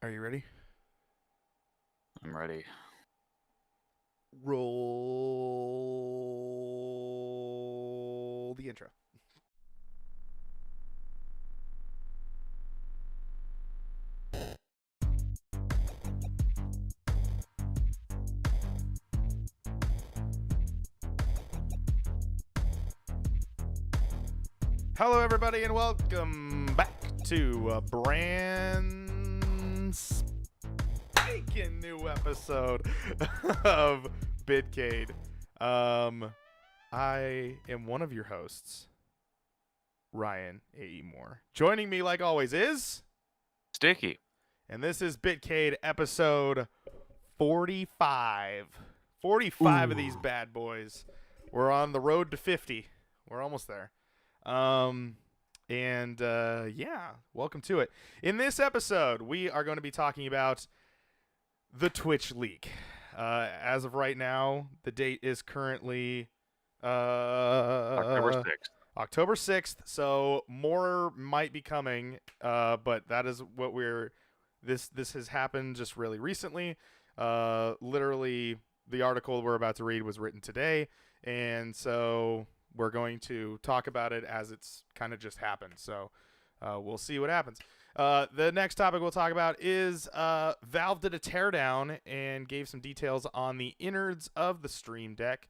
Are you ready? I'm ready. Roll the intro. Hello, everybody, and welcome back to a brand spanking new episode of Bitcade. I am one of your hosts, Ryan A.E. Moore. Joining me, like always, is... Sticky. And this is Bitcade episode 45. 45 of these bad boys. We're on the road to 50. We're almost there. Yeah, welcome to it. In this episode, we are going to be talking about the Twitch leak. As of right now, the date is currently October 6th. October 6th, so more might be coming, but that is what this has happened just really recently. Literally, the article we're about to read was written today, and so we're going to talk about it as it's kind of just happened. So we'll see what happens. The next topic we'll talk about is Valve did a teardown and gave some details on the innards of the Steam Deck,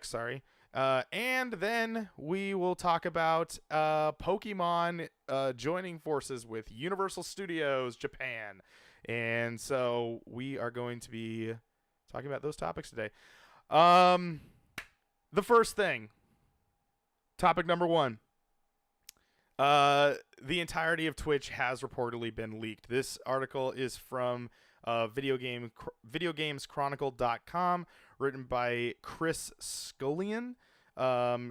sorry. And then we will talk about Pokemon joining forces with Universal Studios Japan. And so we are going to be talking about those topics today. The first thing, topic number one. The entirety of Twitch has reportedly been leaked. This article is from videogameschronicle.com, written by Chris Scullion. So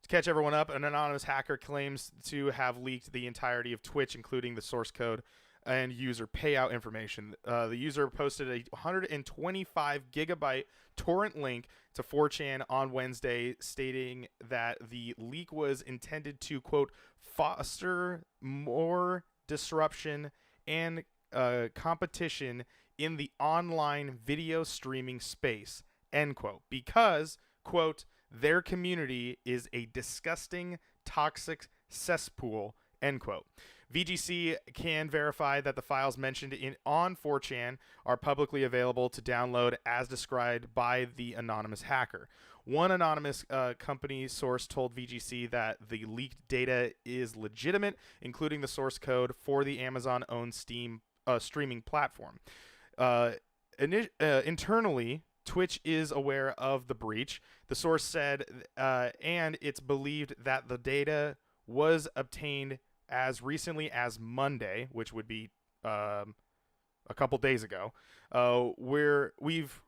to catch everyone up, an anonymous hacker claims to have leaked the entirety of Twitch, including the source code and user payout information. The user posted a 125 gigabyte torrent link to 4chan on Wednesday, stating that the leak was intended to, quote, foster more disruption and competition in the online video streaming space, end quote, because, quote, their community is a disgusting, toxic cesspool, end quote. VGC can verify that the files mentioned on 4chan are publicly available to download as described by the anonymous hacker. One anonymous company source told VGC that the leaked data is legitimate, including the source code for the Amazon-owned Steam streaming platform. Internally, Twitch is aware of the breach. The source said, and it's believed that the data was obtained as recently as Monday, which would be a couple days ago. We've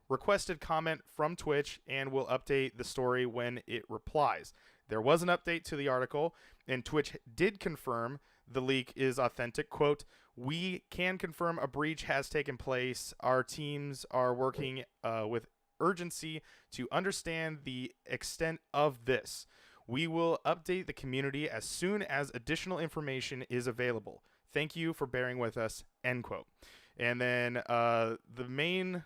requested comment from Twitch and will update the story when it replies. There was an update to the article, and Twitch did confirm the leak is authentic. Quote, we can confirm a breach has taken place. Our teams are working with urgency to understand the extent of this. We will update the community as soon as additional information is available. Thank you for bearing with us, end quote. And then the main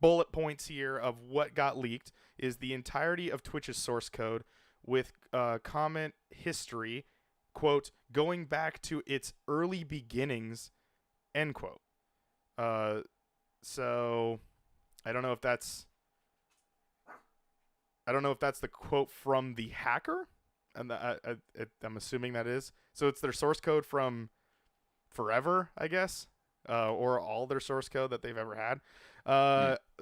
bullet points here of what got leaked is the entirety of Twitch's source code with comment history, quote, going back to its early beginnings, end quote. So I don't know if that's the quote from the hacker, and I'm assuming that is. So it's their source code from forever, I guess, or all their source code that they've ever had.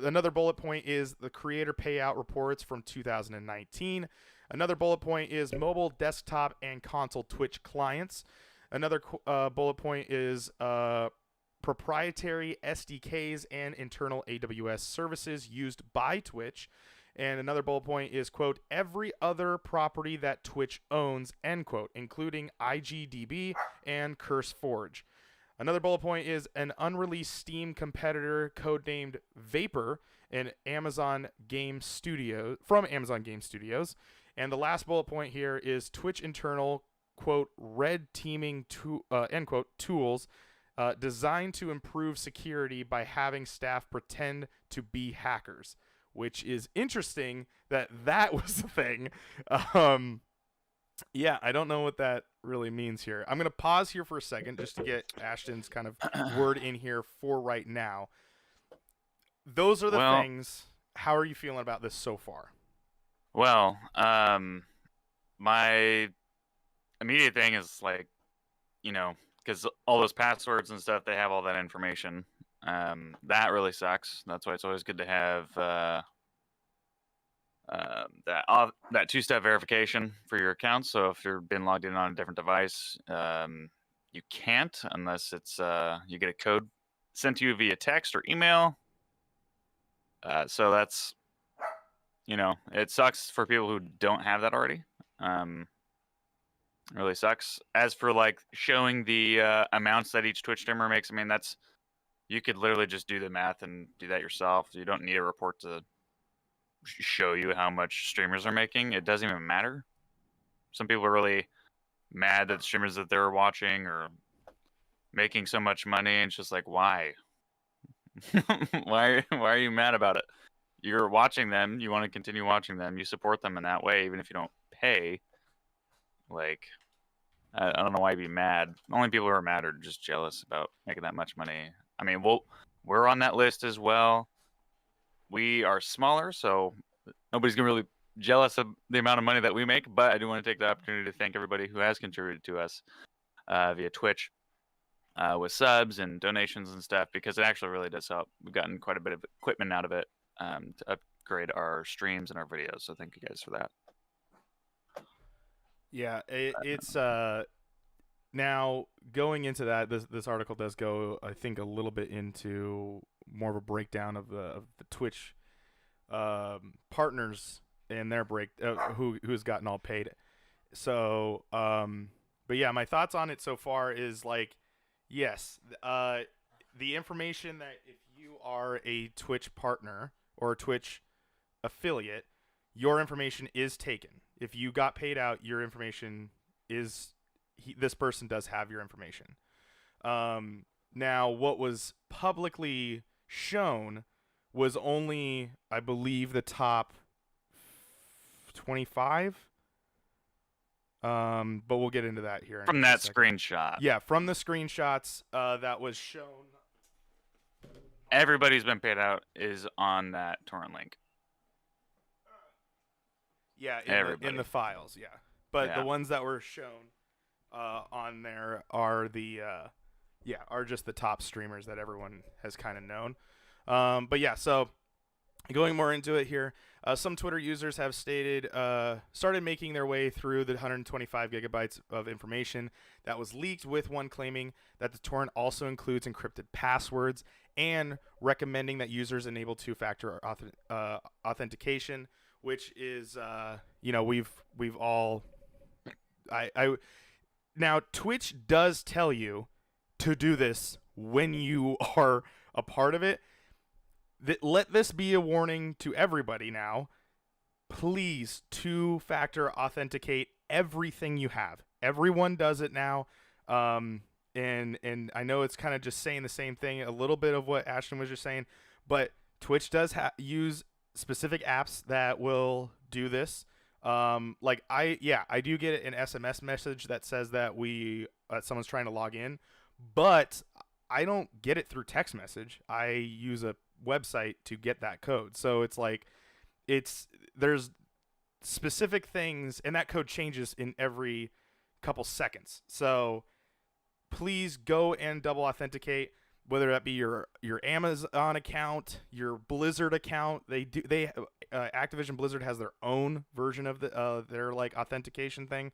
Another bullet point is the creator payout reports from 2019. Another bullet point is mobile, desktop, and console Twitch clients. Another bullet point is proprietary SDKs and internal AWS services used by Twitch. And another bullet point is, quote, every other property that Twitch owns, end quote, including IGDB and CurseForge. Another bullet point is an unreleased Steam competitor codenamed Vapor and Amazon Game Studio from Amazon Game Studios. And the last bullet point here is Twitch internal, quote, red teaming end quote, tools designed to improve security by having staff pretend to be hackers, which is interesting that was the thing. Yeah, I don't know what that really means here. I'm going to pause here for a second just to get Ashton's kind of word in here for right now. Those are the Well, things. How are you feeling about this so far? well, my immediate thing is like, because all those passwords and stuff, they have all that information. That really sucks. That's why it's always good to have that two-step verification for your account. So if you've been logged in on a different device, you can't unless it's you get a code sent to you via text or email. So that's, it sucks for people who don't have that already. It really sucks. As for like showing the amounts that each Twitch streamer makes, I mean, you could literally just do the math and do that yourself. You don't need a report to show you how much streamers are making. It doesn't even matter. Some people are really mad that the streamers that they're watching are making so much money, and it's just like, why? why are you mad about it? You're watching them, you want to continue watching them, you support them in that way, even if you don't pay. Like, I don't know why you'd be mad. The only people who are mad are just jealous about making that much money. I mean, we're on that list as well. We are smaller, so nobody's gonna really jealous of the amount of money that we make. But I do want to take the opportunity to thank everybody who has contributed to us via Twitch with subs and donations and stuff, because it actually really does help. We've gotten quite a bit of equipment out of it to upgrade our streams and our videos. So thank you guys for that. Yeah, it's now going into that. This article does go, I think, a little bit into more of a breakdown of the Twitch partners and their who's gotten all paid. So, but yeah, my thoughts on it so far is like, yes, the information that if you are a Twitch partner or a Twitch affiliate, your information is taken. If you got paid out, your information is this person does have your information. Now, what was publicly shown was only, I believe, the top 25. But we'll get into that here From that screenshot. Yeah, from the screenshots that was shown. Everybody's been paid out is on that torrent link. Yeah, in the files, yeah. But the ones that were shown on there are are just the top streamers that everyone has kind of known. But yeah, so going more into it here, some Twitter users have started making their way through the 125 gigabytes of information that was leaked, with one claiming that the torrent also includes encrypted passwords and recommending that users enable two-factor authentication, which is, we've all, now Twitch does tell you to do this when you are a part of it. Let this be a warning to everybody now. Please two-factor authenticate everything you have. Everyone does it now. And I know it's kind of just saying the same thing, a little bit of what Ashton was just saying, but Twitch does use specific apps that will do this. Like I do get an SMS message that says that someone's trying to log in, but I don't get it through text message. I use a website to get that code. So it's like there's specific things, and that code changes in every couple seconds. So please go and double authenticate, whether that be your Amazon account, your Blizzard account. Activision Blizzard has their own version of their like authentication thing.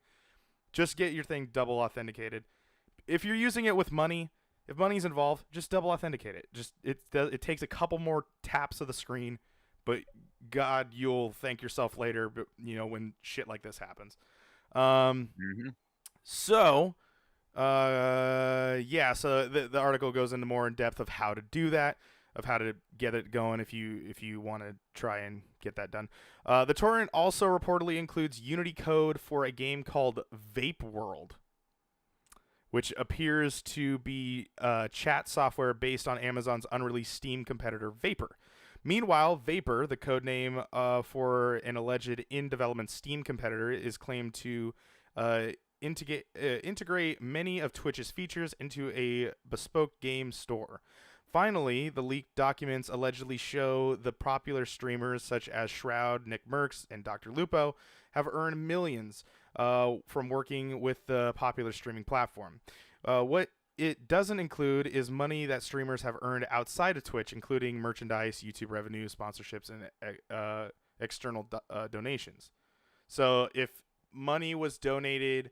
Just get your thing double authenticated. If you're using it with money, if money's involved, just double authenticate it. It takes a couple more taps of the screen, but God, you'll thank yourself later. But when shit like this happens. So, so the article goes into more in depth of how to do that. of how to get it going if you want to try and get that done. The torrent also reportedly includes Unity code for a game called Vape World, which appears to be chat software based on Amazon's unreleased Steam competitor Vapor. Meanwhile, Vapor, the codename for an alleged in-development Steam competitor, is claimed to integrate many of Twitch's features into a bespoke game store. Finally, the leaked documents allegedly show the popular streamers such as Shroud, Nick Merckx, and Dr. Lupo have earned millions from working with the popular streaming platform. What it doesn't include is money that streamers have earned outside of Twitch, including merchandise, YouTube revenue, sponsorships, and external donations. So if money was donated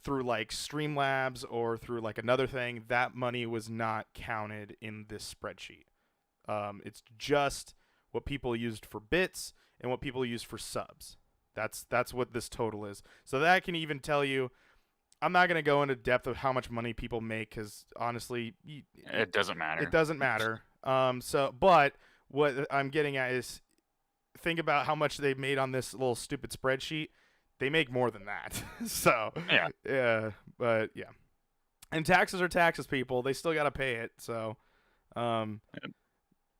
through like Streamlabs or through like another thing, that money was not counted in this spreadsheet. It's just what people used for bits and what people used for subs. That's what this total is. So that can even tell you. I'm not gonna go into depth of how much money people make because honestly, It doesn't matter. It doesn't matter. But what I'm getting at is think about how much they made on this little stupid spreadsheet. They make more than that. So yeah, but yeah, and taxes are taxes, people. They still gotta pay it. So,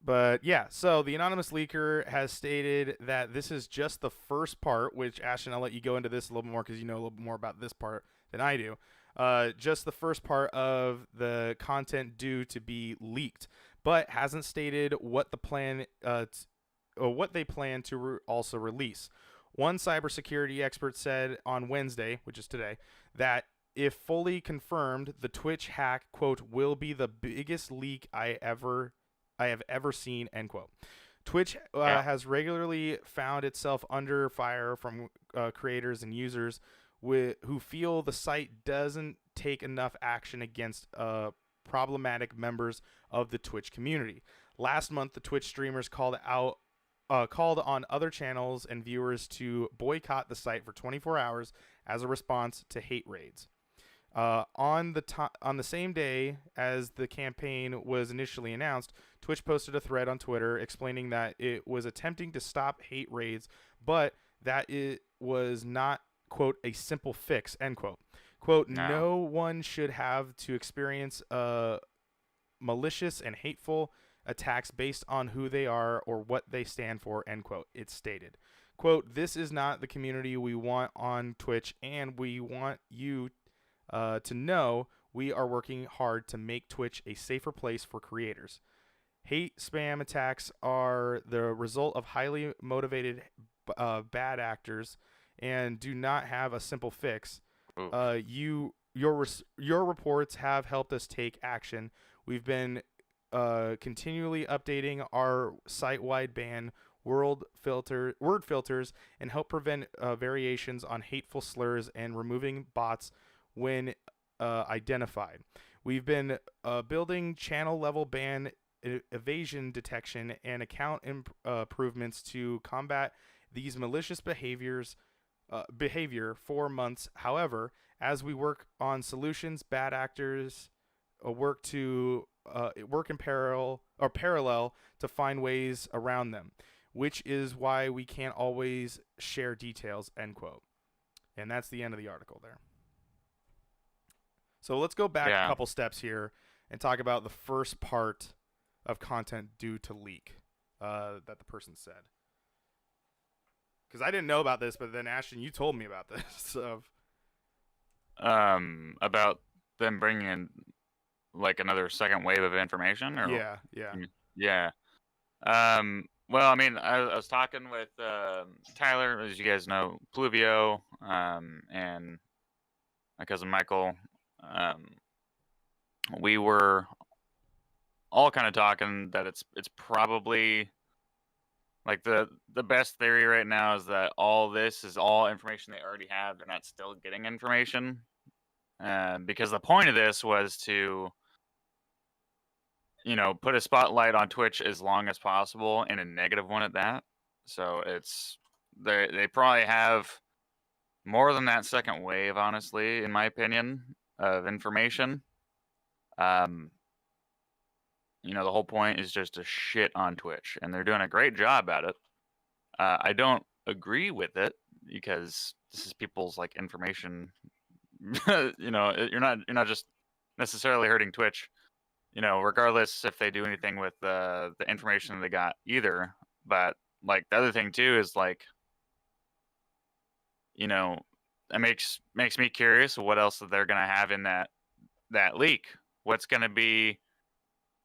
but yeah. So the anonymous leaker has stated that this is just the first part. Which Ashton, I'll let you go into this a little bit more because you know a little bit more about this part than I do. Just the first part of the content due to be leaked, but hasn't stated what the plan or what they plan to also release. One cybersecurity expert said on Wednesday, which is today, that if fully confirmed, the Twitch hack, quote, will be the biggest leak I have ever seen, end quote. Twitch has regularly found itself under fire from creators and users who feel the site doesn't take enough action against problematic members of the Twitch community. Last month, the Twitch streamers called on other channels and viewers to boycott the site for 24 hours as a response to hate raids. On the same day as the campaign was initially announced, Twitch posted a thread on Twitter explaining that it was attempting to stop hate raids, but that it was not, quote, a simple fix, end quote. Quote, no one should have to experience malicious and hateful attacks based on who they are or what they stand for, end quote, it stated. Quote, this is not the community we want on Twitch, and we want you to know we are working hard to make Twitch a safer place for creators. Hate spam attacks are the result of highly motivated bad actors and do not have a simple fix. Your reports have helped us take action. We've been continually updating our site-wide ban word filters and help prevent variations on hateful slurs and removing bots when identified. We've been building channel-level ban evasion detection and account improvements to combat these malicious behavior for months. However, as we work on solutions, bad actors work in parallel to find ways around them, which is why we can't always share details, end quote. And that's the end of the article there. So let's go back a couple steps here and talk about the first part of content due to leak that the person said. Because I didn't know about this, but then Ashton, you told me about this. So. About them bringing in like another second wave of information, or yeah. Well, I mean, I was talking with Tyler, as you guys know, Pluvio, and my cousin Michael. We were all kind of talking that it's probably like the best theory right now is that all this is all information they already have. They're not still getting information, because the point of this was to, put a spotlight on Twitch as long as possible, and a negative one at that. So it's they probably have more than that second wave, honestly, in my opinion, of information. the whole point is just to shit on Twitch, and they're doing a great job at it. I don't agree with it because this is people's like information. You're not just necessarily hurting Twitch. Regardless if they do anything with the information they got either. But like the other thing too is like, you know, it makes me curious what else that they're gonna have in that leak. What's gonna be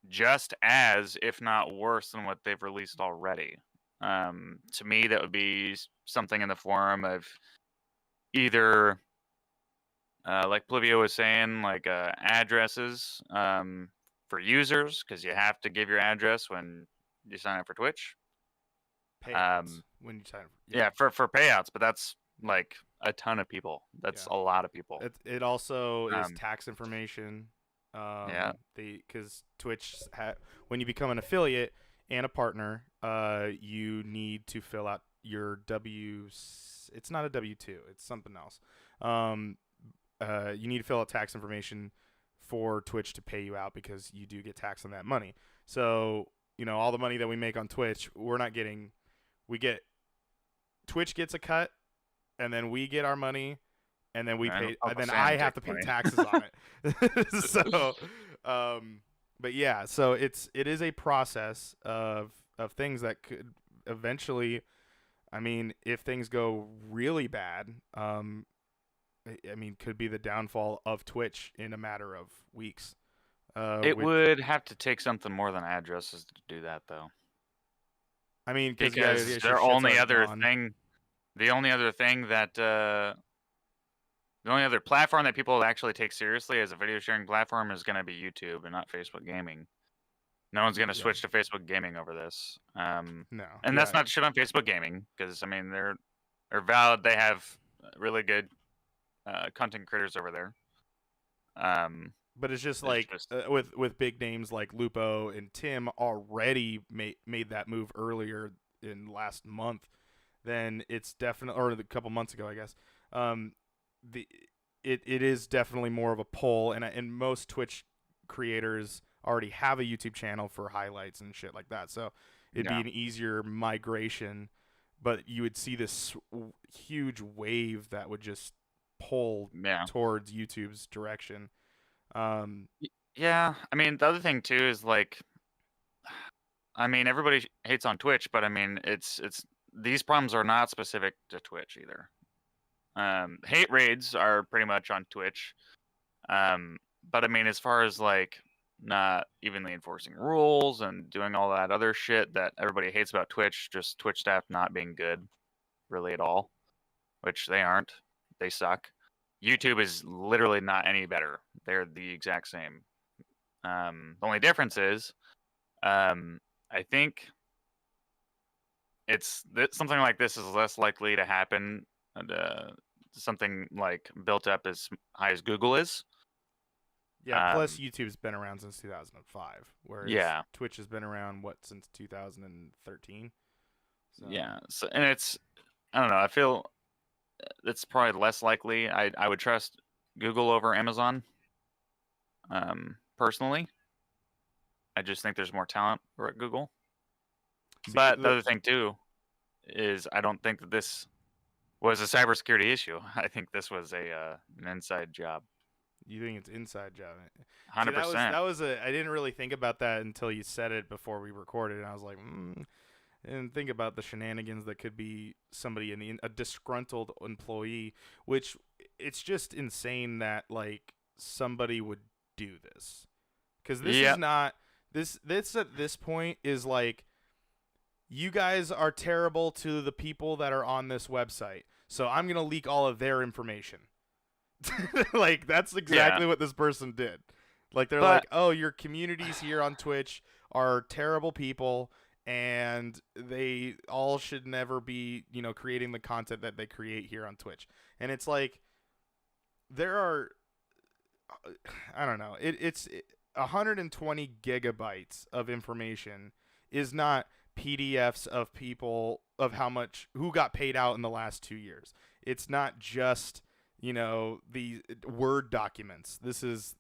just as, if not worse, than what they've released already. To me, that would be something in the form of either, like Plivio was saying, like addresses for users, because you have to give your address when you sign up for Twitch. Payouts when you sign up. Yeah, for payouts, but that's like a ton of people. That's Yeah. a lot of people. It also is Um, tax information. yeah, Because Twitch when you become an affiliate and a partner, you need to fill out your W. It's not a W-2. It's something else. Um, you need to fill out tax information for Twitch to pay you out because you do get taxed on that money. So all the money that we make on Twitch, we're not getting. We get Twitch gets a cut, and then we get our money, and then we and pay, and Uncle then Sam I have takes to pay money. taxes on it. So, but yeah, so it is a process of things that could eventually, I mean, if things go really bad, I mean, could be the downfall of Twitch in a matter of weeks. It With, would have to take something more than addresses to do that, though. I mean, because yeah, Because your shit's already gone. the only other thing that, the only other platform that people actually take seriously as a video sharing platform is going to be YouTube and not Facebook Gaming. No one's going to Yeah, switch to Facebook Gaming over this. no, And that's yeah, not shit on Facebook Gaming because I mean they're valid. They have really good content creators over there. Um, but it's just it's like just with big names like Lupo and Tim already made that move earlier in last month. Then it's definitely, or a couple months ago, I guess. Um, the it is definitely more of a pull, and most Twitch creators already have a YouTube channel for highlights and shit like that. So it'd be yeah, an easier migration, but you would see this huge wave that would just pull yeah. towards YouTube's direction. Um, Yeah, I mean the other thing too is like, I mean everybody hates on Twitch, but I mean it's these problems are not specific to Twitch either. Hate raids are pretty much on Twitch. But I mean, as far as like not evenly enforcing rules and doing all that other shit that everybody hates about Twitch, just Twitch staff not being good really at all, which they aren't. They suck. YouTube is literally not any better. They're the exact same. The only difference is, I think something like this is less likely to happen. Something like built up as high as Google is. yeah. Plus, Um, YouTube's been around since 2005, whereas yeah, Twitch has been around since 2013. So yeah. So, and I don't know. I feel it's probably less likely. I would trust Google over Amazon. Personally, I just think there's more talent over at Google. see, But the other thing too is I don't think that this was a cybersecurity issue. I think this was an inside job. you think it's inside job? See, Hundred that percent. was a. I didn't really think about that until you said it before we recorded, and I was like, I didn't think about the shenanigans that could be somebody a disgruntled employee, which it's just insane that like somebody would do this, because this is Yep. not this at this point is like, you guys are terrible to the people that are on this website, so I'm gonna leak all of their information. Like that's Yeah. exactly what this person did. Like they're But like, "Oh, your communities here on Twitch are terrible people and they all should never be, creating the content that they create here on Twitch." And it's like there are I don't know. It's 120 gigabytes of information is not PDFs of people of who got paid out in the last 2 years. It's not just the Word documents. This is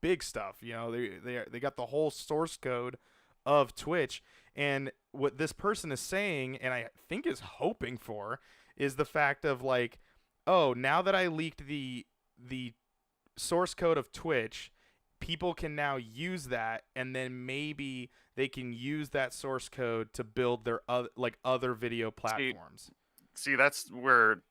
big stuff. They got the whole source code of Twitch, and what this person is saying, and I think is hoping for, is the fact of like, oh, now that I leaked the source code of Twitch, people can now use that, and then maybe they can use that source code to build their other video platforms. See, that's where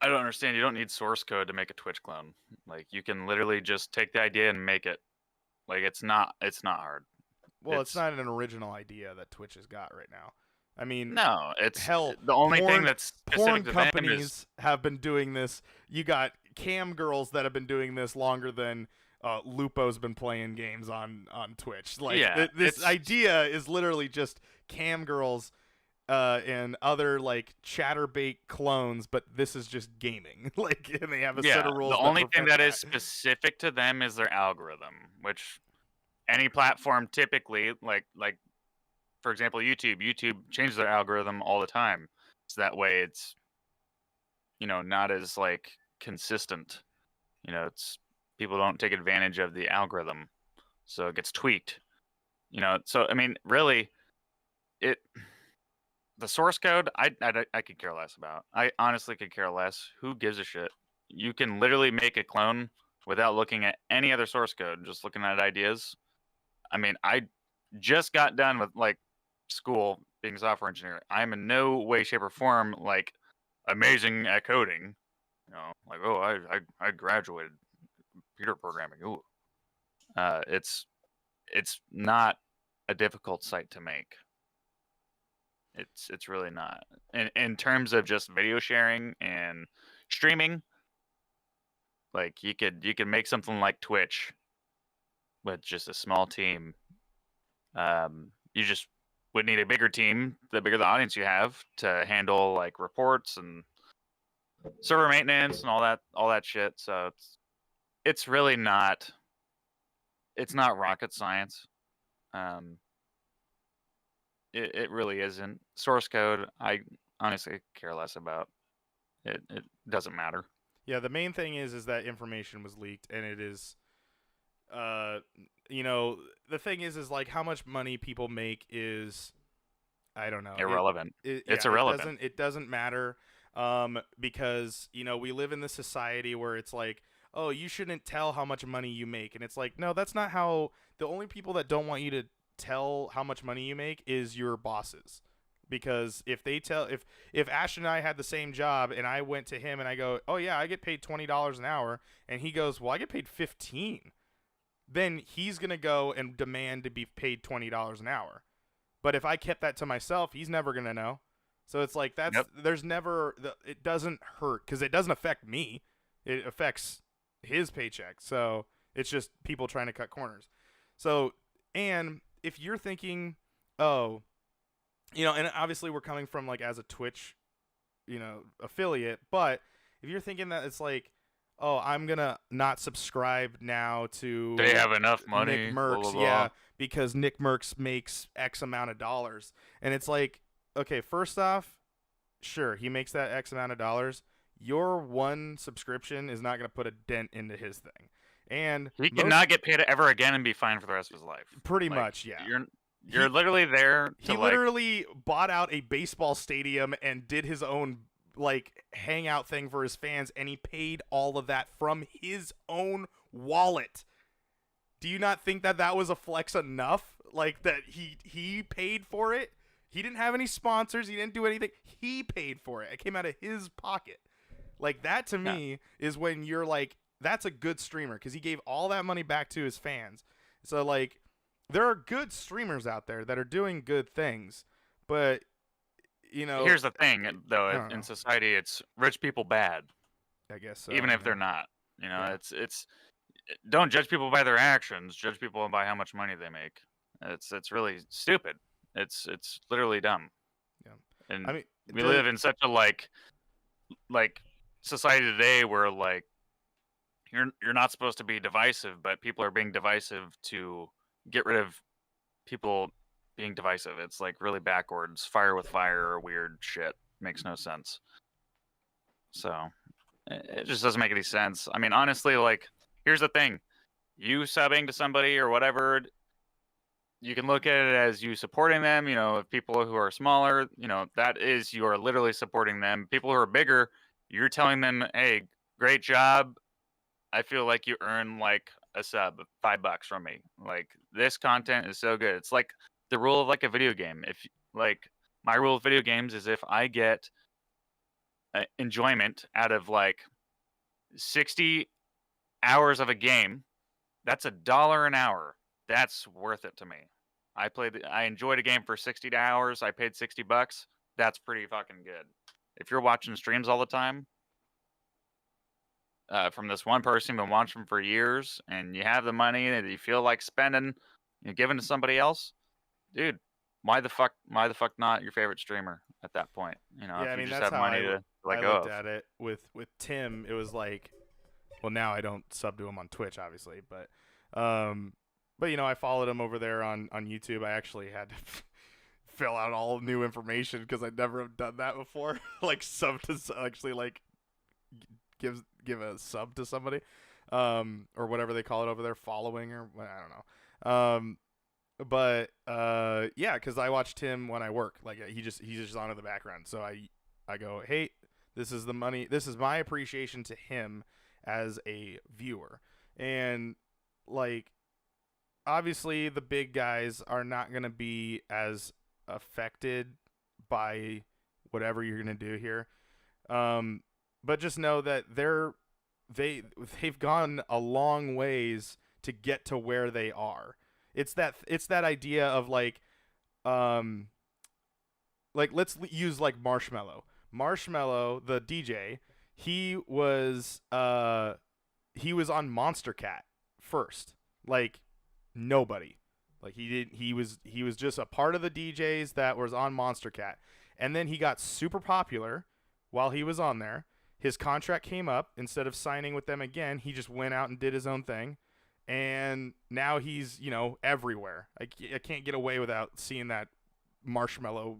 I don't understand. You don't need source code to make a Twitch clone. Like, you can literally just take the idea and make it. Like, it's not hard. Well, it's not an original idea that Twitch has got right now. I mean, no, it's hell, the only thing porn that's porn specific to them companies is have been doing this. You got cam girls that have been doing this longer than Lupo's been playing games on Twitch. Like, Yeah, this idea is literally just cam girls and other like chatterbait clones, but this is just gaming. Like, and they have a set of rules. The only thing that perfect is specific to them is their algorithm, which any platform typically, like for example, YouTube changes their algorithm all the time, so that way it's not as like consistent. It's people don't take advantage of the algorithm, so it gets tweaked. So I mean, really, the source code, I could care less about. I honestly could care less. Who gives a shit? You can literally make a clone without looking at any other source code, just looking at ideas. I mean, I just got done with like school being a software engineer. I'm in no way, shape, or form like amazing at coding. Like, oh, I graduated computer programming. Ooh, it's not a difficult site to make. It's really not. In terms of just video sharing and streaming, like you could make something like Twitch with just a small team. You just would need a bigger team, the bigger the audience you have, to handle like reports and server maintenance and all that shit. So it's really not. It's not rocket science. It really isn't. Source code, I honestly care less about. It doesn't matter. Yeah, the main thing is that information was leaked, and it is, the thing is like how much money people make is, I don't know, Irrelevant. It's yeah, irrelevant. It doesn't matter, because we live in this society where it's like, oh, you shouldn't tell how much money you make, and it's like, no, that's not how. The only people that don't want you to tell how much money you make is your bosses. Because if Ash and I had the same job and I went to him and I go, oh yeah, I get paid $20 an hour, and he goes, well, I get paid 15, then he's gonna go and demand to be paid $20 an hour. But if I kept that to myself, he's never gonna know. So it's like there's never it doesn't hurt because it doesn't affect me. It affects his paycheck. So it's just people trying to cut corners. So, and if you're thinking, oh, and obviously we're coming from like as a Twitch, affiliate, but if you're thinking that it's like, oh, I'm gonna not subscribe now to they have enough money, Nick Merckx, blah, blah, blah. yeah, because Nick Merckx makes X amount of dollars, and it's like, okay, first off, sure, he makes that X amount of dollars. Your one subscription is not gonna put a dent into his thing, and he cannot get paid ever again and be fine for the rest of his life. Pretty much, yeah. You're literally there to literally bought out a baseball stadium and did his own like hangout thing for his fans, and he paid all of that from his own wallet. Do you not think that was a flex enough? Like that he paid for it? He didn't have any sponsors, he didn't do anything. He paid for it. It came out of his pocket. Like that to me is when you're like, that's a good streamer because he gave all that money back to his fans. So like, there are good streamers out there that are doing good things, but here's the thing though, in society it's rich people bad. I guess so, even if they're not. It's don't judge people by their actions, judge people by how much money they make. It's really stupid. It's literally dumb. Yeah. And we live in such a like society today where like you're not supposed to be divisive, but people are being divisive to get rid of people being divisive. It's like really backwards. Fire with fire or weird shit. Makes no sense. So It just doesn't make any sense. I mean, honestly, like, here's the thing: you subbing to somebody or whatever, you can look at it as you supporting them. You know, if people who are smaller, you know, that is you are literally supporting them. People who are bigger, you're telling them, "Hey, great job. I feel like you earn like a sub, $5 from me. Like this content is so good." It's like the rule of like a video game. If like my rule of video games is if I get enjoyment out of like 60 hours of a game, that's $1 an hour. That's worth it to me. I enjoyed a game for 60 hours. I paid $60. That's pretty fucking good. If you're watching streams all the time, from this one person you've been watching for years, and you have the money that you feel like spending, giving to somebody else, dude, why the fuck not your favorite streamer at that point? You know, Yeah, if I you mean just that's have how money to I let go looked of. at it with Tim. It was like, well, now I don't sub to him on Twitch, obviously, but you know, I followed him over there on YouTube. I actually had to fill out all new information because I'd never have done that before. Like sub to actually like give a sub to somebody, or whatever they call it over there, following or I don't know. But yeah, because I watched him when I work. Like he's just on in the background. So I go, hey, this is the money. This is my appreciation to him as a viewer, and like obviously the big guys are not gonna be as affected by whatever you're gonna do here. Um, but just know that they they've gone a long ways to get to where they are. It's that idea of um like use like Marshmello, the DJ. He was on Monster Cat first. Like nobody. Like he was just a part of the DJs that was on Monster Cat. And then he got super popular while he was on there. His contract came up. Instead of signing with them again, he just went out and did his own thing. And now he's, everywhere. I can't get away without seeing that marshmallow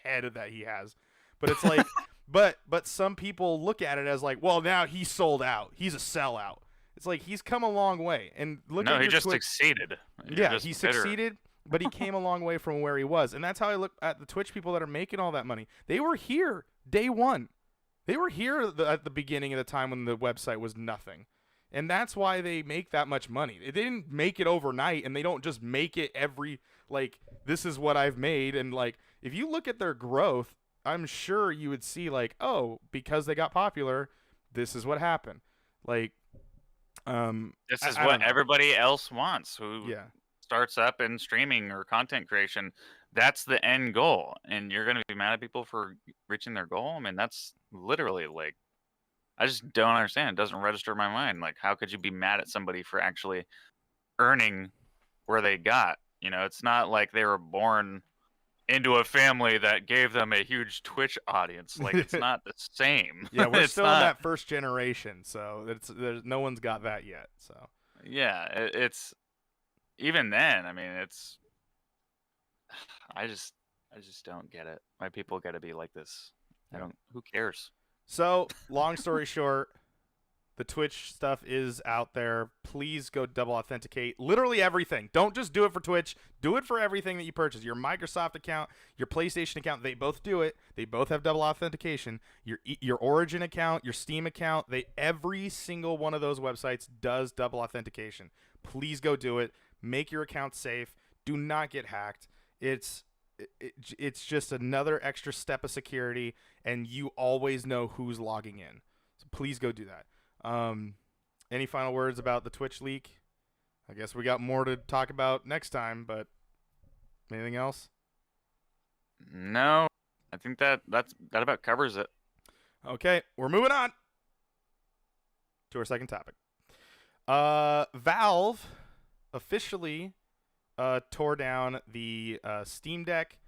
head that he has. But it's like, but some people look at it as like, well, now he's sold out. He's a sellout. It's like he's come a long way. And look No, at he your just Twitch. succeeded. You're Yeah, just he bitter. succeeded, but he came a long way from where he was. And that's how I look at the Twitch people that are making all that money. They were here day one. They were here at the beginning of the time when the website was nothing. And that's why they make that much money. They didn't make it overnight, and they don't just make it this is what I've made. And, if you look at their growth, I'm sure you would see, because they got popular, this is what happened. This is I what don't know. everybody else wants who Yeah. starts up in streaming or content creation. That's the end goal. And you're going to be mad at people for reaching their goal? I mean, that's literally I just don't understand. It doesn't register in my mind. Like, how could you be mad at somebody for actually earning where they got? It's not like they were born into a family that gave them a huge Twitch audience. Like, it's not the same. Yeah, we're It's still in not. that first generation, so there's no one's got that yet. So Yeah, it's even then. I mean, it's. I just don't get it. Why people got to be like this? I don't. Who cares? So, long story short, the Twitch stuff is out there. Please go double authenticate. Literally everything. Don't just do it for Twitch. Do it for everything that you purchase. Your Microsoft account, your PlayStation account, they both do it. They both have double authentication. Your Origin account, your Steam account, every single one of those websites does double authentication. Please go do it. Make your account safe. Do not get hacked. It's just another extra step of security, and you always know who's logging in. So please go do that. Any final words about the Twitch leak? I guess we got more to talk about next time, but anything else? No, I think that about covers it. Okay, we're moving on to our second topic. Valve officially tore down the Steam Deck,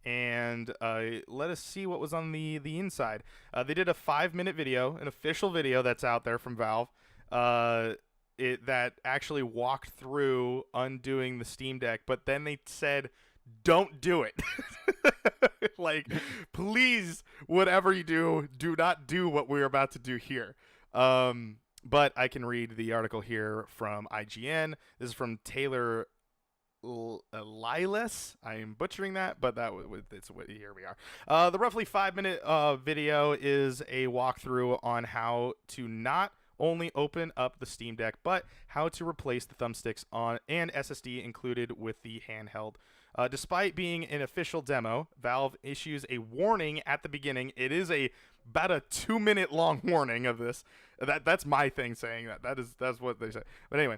and let us see what was on the inside. They did a 5-minute video, an official video that's out there from Valve, that actually walked through undoing the Steam Deck, but then they said, don't do it. Like, please, whatever you do not do what we're about to do here. But I can read the article here from IGN. This is from Taylor Lilas. I am butchering that, but it's here we are. The roughly 5-minute video is a walkthrough on how to not only open up the Steam Deck, but how to replace the thumbsticks on and SSD included with the handheld. Despite being an official demo, Valve issues a warning at the beginning. It is about a 2-minute long warning of this. That's my thing saying that. That's what they say. But anyway,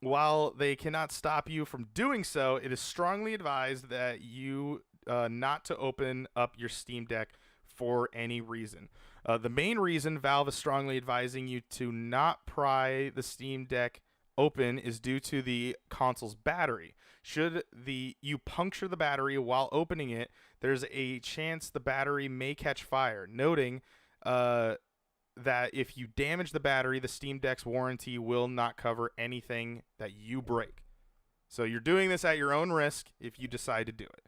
while they cannot stop you from doing so, it is strongly advised that you not to open up your Steam Deck for any reason. The main reason Valve is strongly advising you to not pry the Steam Deck open is due to the console's battery. Should you puncture the battery while opening it, there's a chance the battery may catch fire, noting that if you damage the battery, the Steam Deck's warranty will not cover anything that you break. So you're doing this at your own risk if you decide to do it.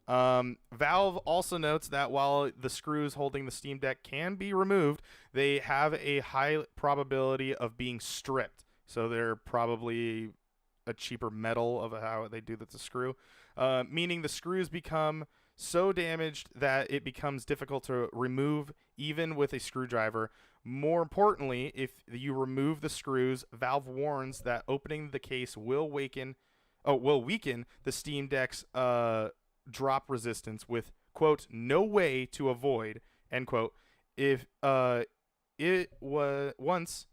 Valve also notes that while the screws holding the Steam Deck can be removed, they have a high probability of being stripped. So they're probably a cheaper metal of how they do the screw, meaning the screws become so damaged that it becomes difficult to remove even with a screwdriver. More importantly, if you remove the screws, Valve warns that opening the case will weaken the Steam Deck's drop resistance with, quote, no way to avoid, end quote, if it was once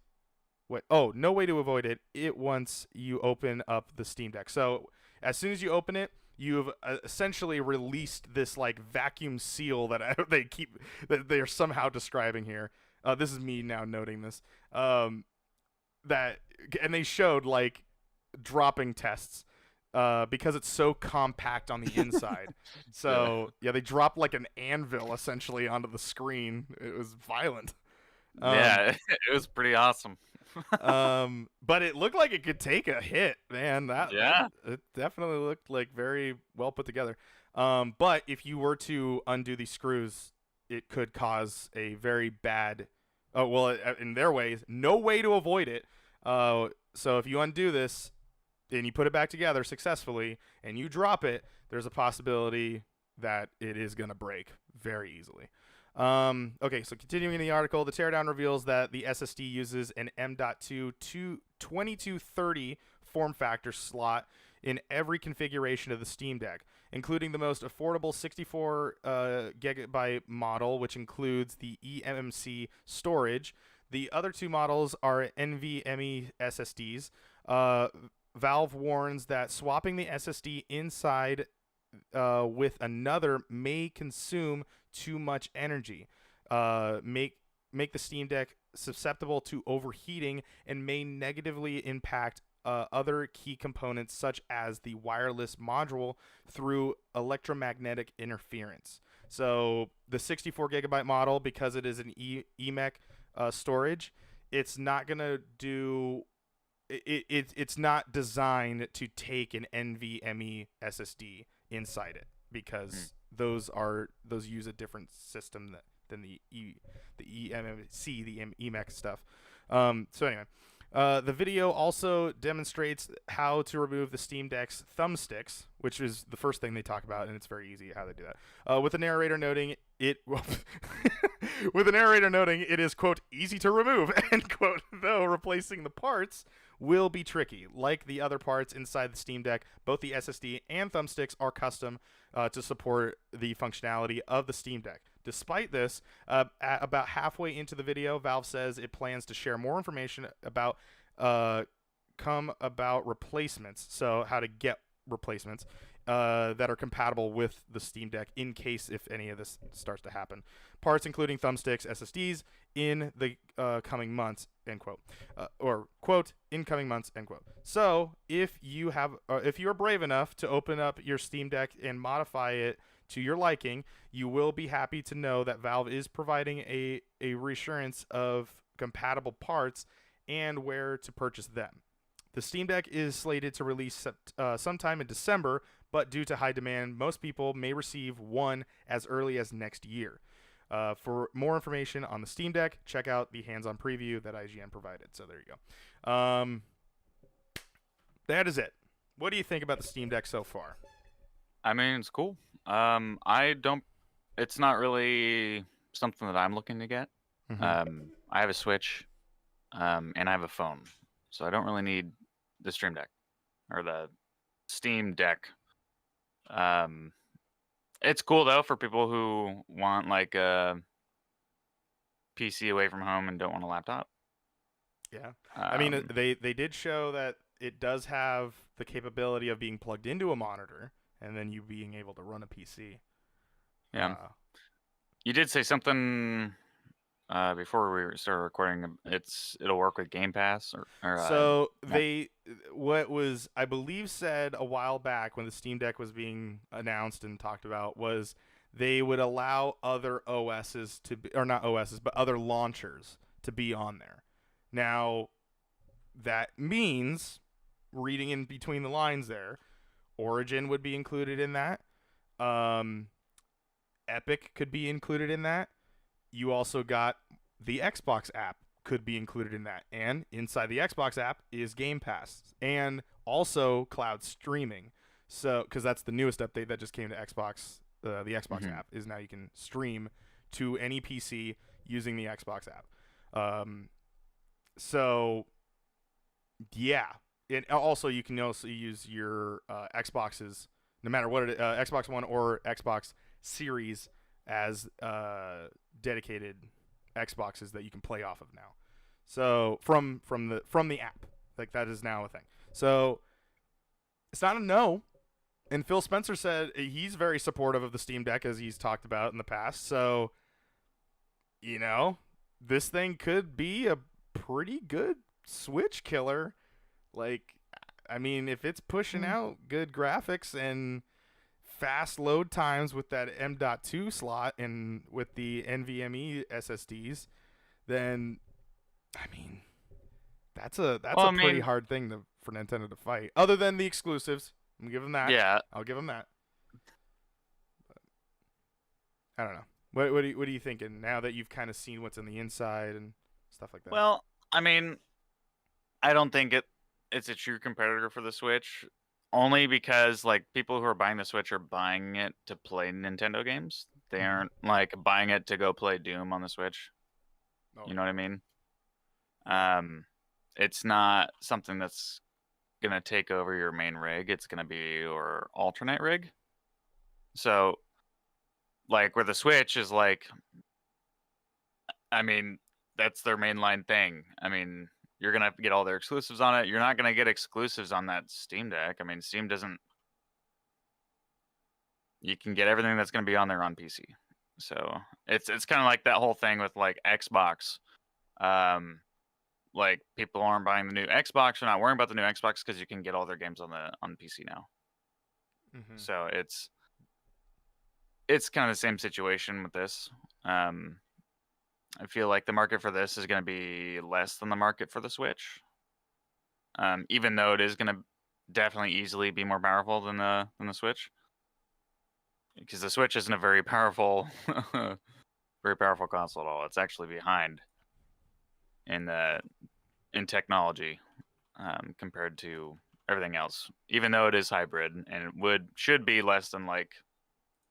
no way to avoid it once you open up the Steam Deck. So as soon as you open it, you've essentially released this like vacuum seal that that they're somehow describing here. This is me now noting this. And they showed like dropping tests because it's so compact on the inside. So yeah, they dropped like an anvil essentially onto the screen. It was violent. Yeah, it was pretty awesome. But it looked like it could take a hit, man. It definitely looked like very well put together. But if you were to undo these screws, it could cause a very bad. Oh well, in their ways, no way to avoid it. So if you undo this and you put it back together successfully and you drop it, there's a possibility that it is gonna break very easily. Okay, so continuing in the article, the teardown reveals that the SSD uses an M.2 2230 form factor slot in every configuration of the Steam Deck, including the most affordable 64 gigabyte model, which includes the eMMC storage. The other two models are NVMe SSDs. Valve warns that swapping the SSD inside with another may consume too much energy, make the Steam Deck susceptible to overheating, and may negatively impact other key components such as the wireless module through electromagnetic interference. So the 64 gigabyte model, because it is an eMMC storage, it's not gonna do. It's not designed to take an NVMe SSD inside it because those use a different system than the eMMC, the eMMC stuff. So anyway, the video also demonstrates how to remove the Steam Deck's thumbsticks, which is the first thing they talk about, and it's very easy how they do that. With the narrator noting it is, quote, easy to remove, end quote, though replacing the parts will be tricky. Like the other parts inside the Steam Deck, both the SSD and thumbsticks are custom to support the functionality of the Steam Deck. Despite this, at about halfway into the video, Valve says it plans to share more information about replacements, so how to get replacements that are compatible with the Steam Deck in case if any of this starts to happen. Parts including thumbsticks, SSDs in the coming months, end quote, or quote, in coming months, end quote. So if you are brave enough to open up your Steam Deck and modify it to your liking, you will be happy to know that Valve is providing a reassurance of compatible parts and where to purchase them. The Steam Deck is slated to release sometime in December, but due to high demand, most people may receive one as early as next year. For more information on the Steam Deck, check out the hands-on preview that IGN provided. So there you go. That is it. What do you think about the Steam Deck so far? I mean, it's cool. I don't. It's not really something that I'm looking to get. I have a Switch, and I have a phone, so I don't really need the Stream Deck or the Steam Deck. Um, it's cool though for people who want like a PC away from home and don't want a laptop. Yeah. I mean, Um, they did show that it does have the capability of being plugged into a monitor and then you being able to run a PC. yeah, you did say something before we started recording. It'll work with Game Pass or So yeah. what was I believe said a while back when the Steam Deck was being announced and talked about was they would allow other OSs to be, or not OSs, but other launchers to be on there. Now, that means, reading in between the lines there, Origin would be included in that. Um, Epic could be included in that. You also got the Xbox app could be included in that. And inside the Xbox app is Game Pass and also cloud streaming. So, because that's the newest update that just came to Xbox, the Xbox app is now you can stream to any PC using the Xbox app. So, yeah. And also, you can also use your Xboxes, no matter what it Xbox One or Xbox Series, as dedicated Xboxes that you can play off of now. So from the app, like that is now a thing. So it's not a no. And Phil Spencer said he's very supportive of the Steam Deck, as he's talked about in the past. So, this thing could be a pretty good Switch killer. Like, I mean, if it's pushing out good graphics and fast load times with that M.2 slot and with the NVMe SSDs, then I mean that's a Well, I pretty mean, hard thing for Nintendo to fight. Other than the exclusives, I'm give them that. yeah. I'll give them that. But I don't know. What are you thinking now that you've kind of seen what's in the inside and stuff like that? Well, I mean, I don't think it's a true competitor for the Switch, only because like people who are buying the Switch are buying it to play Nintendo games. They aren't like buying it to go play Doom on the Switch. Oh You know what I mean? It's not something that's gonna take over your main rig. It's gonna be your alternate rig. So, like where the Switch is like, I mean, that's their mainline thing. I mean, you're gonna have to get all their exclusives on it. You're not gonna get exclusives on that Steam Deck. I mean, Steam doesn't. You can get everything that's gonna be on there on PC. So it's kind of like that whole thing with like Xbox. Um, like people aren't buying the new Xbox. They're not worrying about the new Xbox because you can get all their games on the PC now. So it's kind of the same situation with this. I feel like the market for this is going to be less than the market for the Switch. Even though it is going to definitely easily be more powerful than the Switch, because the Switch isn't a very powerful, very powerful console at all. It's actually behind in technology compared to everything else. Even though it is hybrid and it should be less than like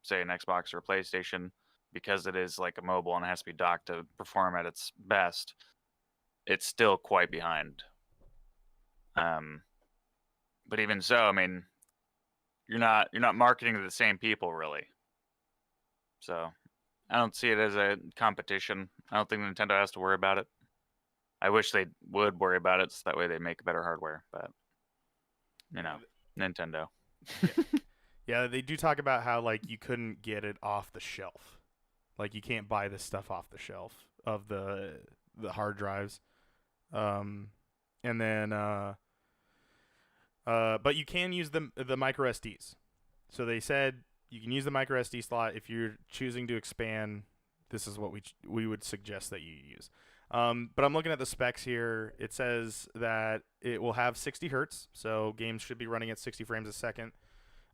say an Xbox or a PlayStation, because it is like a mobile and it has to be docked to perform at its best. It's still quite behind. But even so, I mean, you're not marketing to the same people really. So I don't see it as a competition. I don't think Nintendo has to worry about it. I wish they would worry about it so that way they make better hardware, but Nintendo. Yeah, they do talk about how like you couldn't get it off the shelf. Like you can't buy this stuff off the shelf of the hard drives. And then but you can use the micro SDs. So they said you can use the micro SD slot if you're choosing to expand. This is what we would suggest that you use. But I'm looking at the specs here. It says that it will have 60 hertz, so games should be running at 60 frames a second.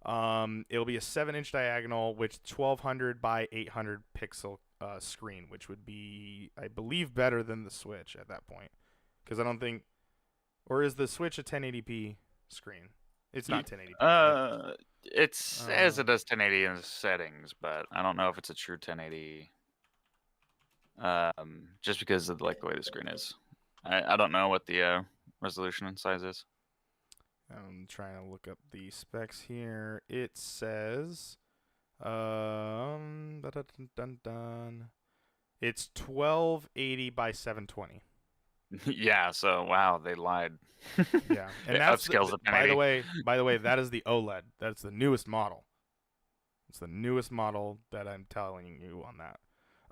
It'll be a 7-inch diagonal with 1200 by 800 pixel screen, which would be, I believe, better than the Switch at that point. Because I don't think, or is the Switch a 1080p screen? It's not 1080p, right? It says it does 1080 in the settings, but I don't know if it's a true 1080. Just because of like the way the screen is. I don't know what the resolution and size is. I'm trying to look up the specs here. It says, it's 1280 by 720. Yeah. So wow, they lied. Yeah, and It that's upscales to by the 1080. way, that is the OLED. That's the newest model. It's the newest model that I'm telling you on that.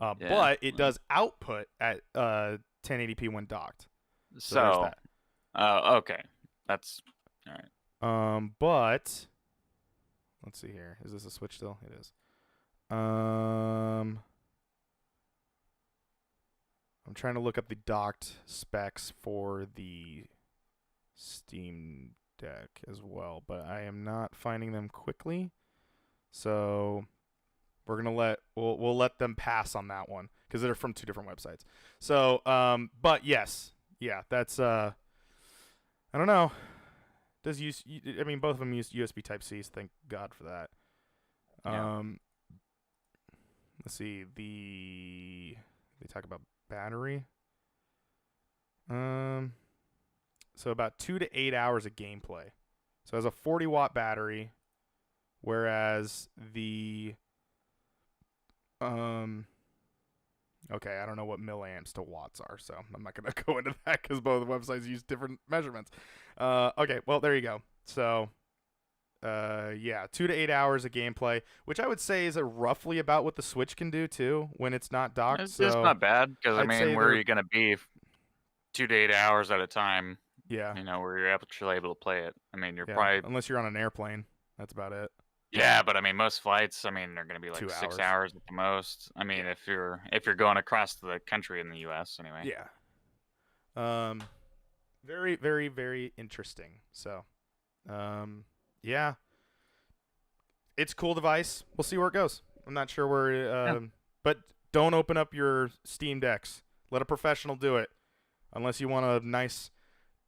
Yeah. But it does output at 1080p when docked. So there's So, that. okay, that's all right. But let's see here. Is this a Switch still? It is. I'm trying to look up the docked specs for the Steam Deck as well, but I am not finding them quickly. So we're gonna we'll let them pass on that one because they're from two different websites. So but yes, yeah, that's I don't know. Does use I mean both of them use USB Type C. So thank God for that. Yeah. Let's see they talk about battery. So about 2 to 8 hours of gameplay. So it has a 40-watt battery, whereas the okay, I don't know what milliamps to watts are, so I'm not gonna go into that because both websites use different measurements. Okay, well there you go. So yeah, 2 to 8 hours of gameplay, which I would say is roughly about what the Switch can do too when it's not docked. It's So not bad because I I'd mean, say where are they're you gonna be 2 to 8 hours at a time? yeah, You know, where you're actually able to play it. I mean, you're yeah. probably Unless you're on an airplane, that's about it. yeah, but I mean, most flights, I mean, they're gonna be like 2 6 hours. hours at the most. I mean, Yeah. if you're going across the country in the U.S. anyway. Yeah. Very, very, very interesting. So, yeah, it's a cool device. We'll see where it goes. I'm not sure where, but don't open up your Steam Decks. Let a professional do it, unless you want a nice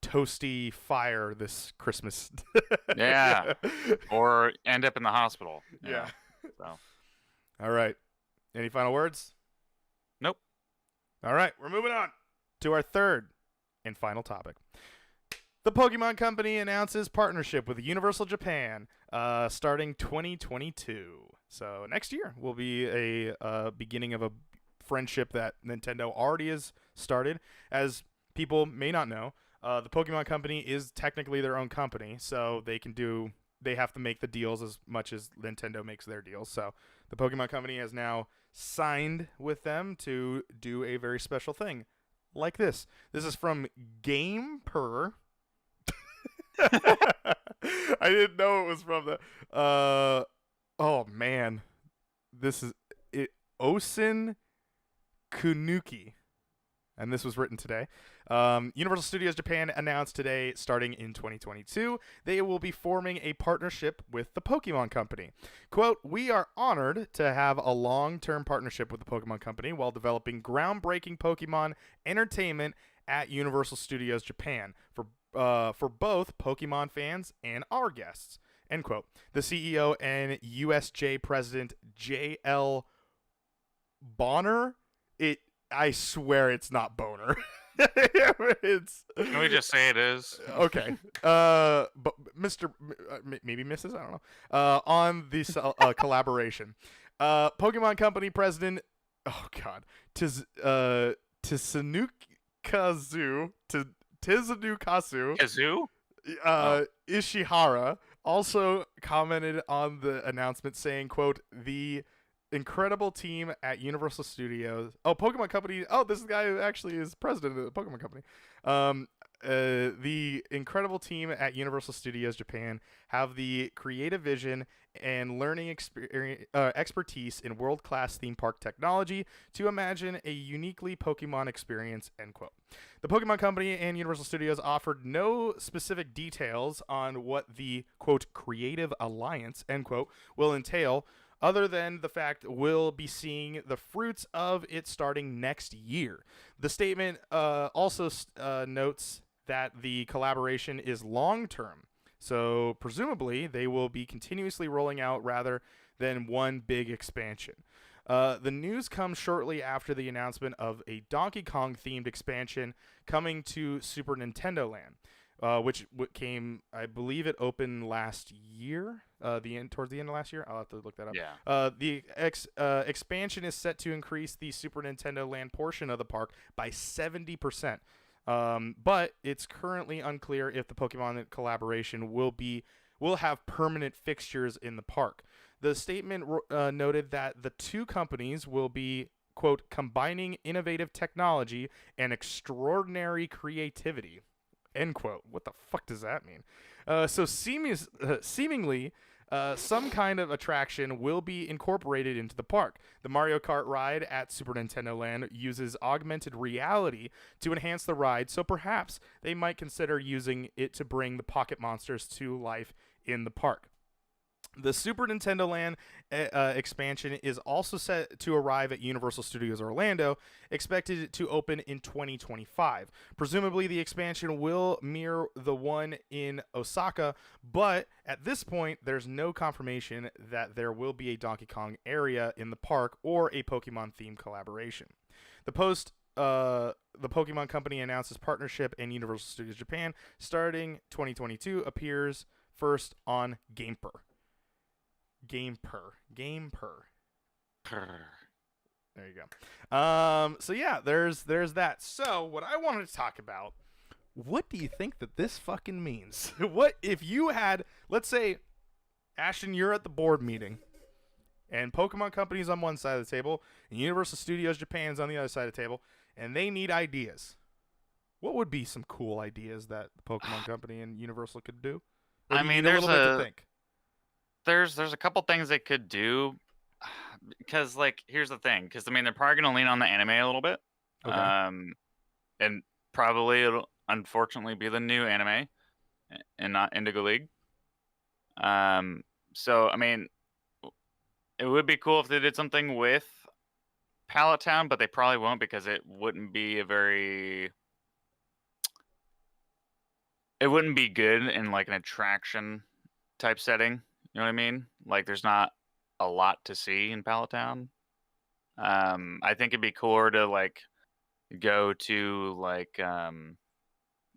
toasty fire this Christmas. Yeah. Or end up in the hospital. Yeah. So. All right. Any final words? Nope. All right. We're moving on to our third and final topic. The Pokemon Company announces partnership with Universal Japan starting 2022. So next year will be a beginning of a friendship that Nintendo already has started. As people may not know, the Pokemon Company is technically their own company, so they have to make the deals as much as Nintendo makes their deals. So the Pokemon Company has now signed with them to do a very special thing like this. This is from GamePer. I didn't know it was from the oh man. This is it Osin Kunuki. And this was written today. Universal Studios Japan announced today, starting in 2022, they will be forming a partnership with the Pokemon Company. Quote, "We are honored to have a long-term partnership with the Pokemon Company while developing groundbreaking Pokemon entertainment at Universal Studios Japan for both Pokemon fans and our guests." End quote. The CEO and USJ President J.L. Bonner, I swear it's not Boner. It's. Can we just say it is? Okay. But Mr. Maybe Mrs. I don't know. On this collaboration, Pokemon Company President. Oh God. Tizunukazu. Kazoo? Ishihara also commented on the announcement, saying, "quote the incredible team at Universal Studios." Oh, Pokemon Company. Oh, this guy actually is president of the Pokemon Company. The incredible team at Universal Studios Japan have the creative vision and learning expertise in world-class theme park technology to imagine a uniquely Pokemon experience, end quote. The Pokemon Company and Universal Studios offered no specific details on what the, quote, creative alliance, end quote, will entail, other than the fact we'll be seeing the fruits of it starting next year. The statement also notes that the collaboration is long term. So presumably they will be continuously rolling out rather than one big expansion. The news comes shortly after the announcement of a Donkey Kong themed expansion coming to Super Nintendo Land, which came, I believe, it opened last year. Towards the end of last year, I'll have to look that up. Yeah. The expansion is set to increase the Super Nintendo Land portion of the park by 70%. But it's currently unclear if the Pokemon collaboration will have permanent fixtures in the park. The statement noted that the two companies will be, quote, combining innovative technology and extraordinary creativity, end quote. What the fuck does that mean? Seemingly, some kind of attraction will be incorporated into the park. The Mario Kart ride at Super Nintendo Land uses augmented reality to enhance the ride, so perhaps they might consider using it to bring the Pocket Monsters to life in the park. The Super Nintendo Land expansion is also set to arrive at Universal Studios Orlando, expected to open in 2025. Presumably, the expansion will mirror the one in Osaka, but at this point, there's no confirmation that there will be a Donkey Kong area in the park or a Pokemon-themed collaboration. The Pokemon Company announces partnership and Universal Studios Japan starting 2022 appears first on Gameper. There you go. So yeah, there's that. So what I wanted to talk about, what do you think that this fucking means? What if you had, let's say, Ashton, you're at the board meeting, and Pokemon Company's on one side of the table, and Universal Studios Japan's on the other side of the table, and they need ideas. What would be some cool ideas that the Pokemon Company and Universal could do? Or I do you mean, need a little bit to think? there's a couple things they could do, because like here's the thing, because I mean they're probably gonna lean on the anime a little bit, Okay. and probably it'll unfortunately be the new anime and not Indigo League. So I mean, it would be cool if they did something with Pallet Town, but they probably won't because it wouldn't be it wouldn't be good in like an attraction type setting. You know what I mean? Like there's not a lot to see in Pallet Town. I think it'd be cooler to like go to like a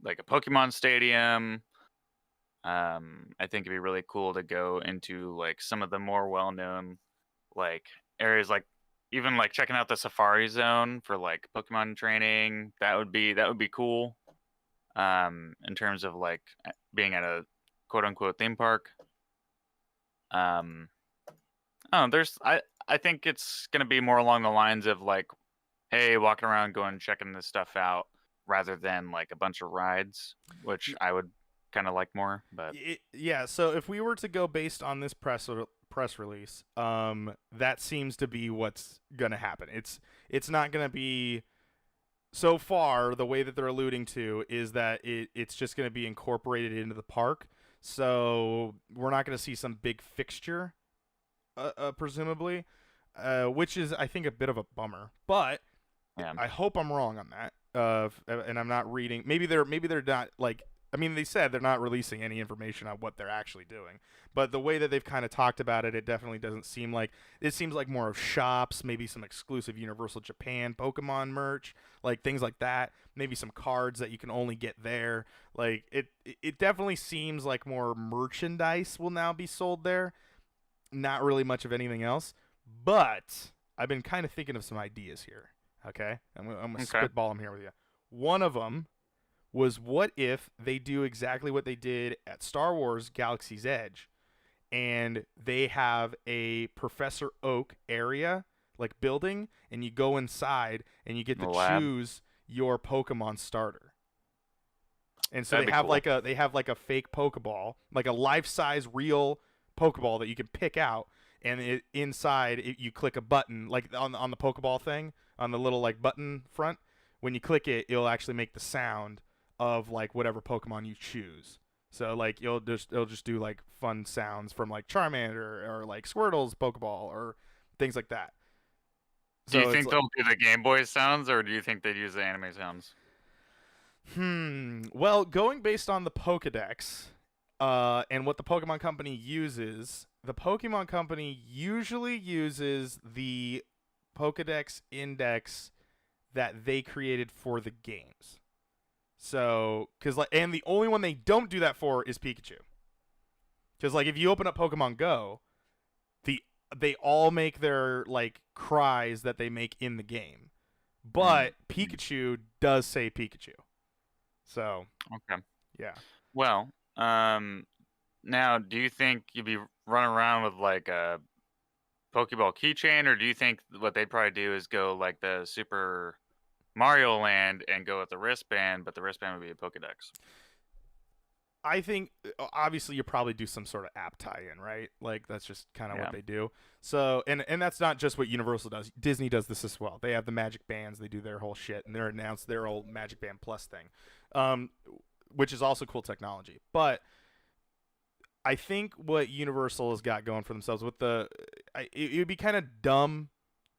Pokemon stadium. I think it'd be really cool to go into like some of the more well-known like areas, like even like checking out the Safari Zone for like Pokemon training. That would be cool. In terms of like being at a quote unquote theme park. Oh, I think it's gonna be more along the lines of like, hey, walking around, going checking this stuff out, rather than like a bunch of rides, which I would kind of like more. But Yeah, so if we were to go based on this press release, that seems to be what's gonna happen. It's not gonna be, so far the way that they're alluding to is that it's just gonna be incorporated into the park. So we're not gonna see some big fixture, presumably, which is I think a bit of a bummer. But yeah, I hope I'm wrong on that. And I'm not reading. Maybe they're not like. I mean, they said they're not releasing any information on what they're actually doing. But the way that they've kind of talked about it, it definitely doesn't seem like. It seems like more of shops, maybe some exclusive Universal Japan Pokemon merch, like things like that. Maybe some cards that you can only get there. Like it definitely seems like more merchandise will now be sold there. Not really much of anything else. But I've been kind of thinking of some ideas here. Okay, I'm gonna okay, spitball them here with you. One of them was, what if they do exactly what they did at Star Wars Galaxy's Edge, and they have a Professor Oak area, like building, and you go inside and you get the to lab. choose your Pokemon starter. And so That'd they be have cool. like a fake Pokeball, like a life-size real Pokeball that you can pick out, and inside you click a button like on the Pokeball thing on the little like button front. When you click it, it'll actually make the sound of like whatever Pokemon you choose. So like it'll just do like fun sounds from like Charmander or like Squirtle's Pokeball or things like that. Do you So it's think like, they'll do the Game Boy sounds, or do you think they'd use the anime sounds? Well, going based on the Pokedex, and what the Pokemon Company uses, the Pokemon Company usually uses the Pokedex index that they created for the games. So, cause like, and the only one they don't do that for is Pikachu. Cause like, if you open up Pokemon Go, the they all make their like cries that they make in the game, Mm. but Pikachu does say Pikachu. So Okay. yeah. Well, now, do you think you'd be running around with like a Pokeball keychain, or do you think what they'd probably do is go like the Super Mario Land and go with the wristband, but the wristband would be a Pokedex? I think obviously you probably do some sort of app tie-in, right? Like that's just kind of Yeah. what they do. So and that's not just what Universal does. Disney does this as well. They have the Magic Bands. They do their whole shit, and they're announced their old Magic Band Plus thing, um, which is also cool technology. But I think what Universal has got going for themselves with it would be kind of dumb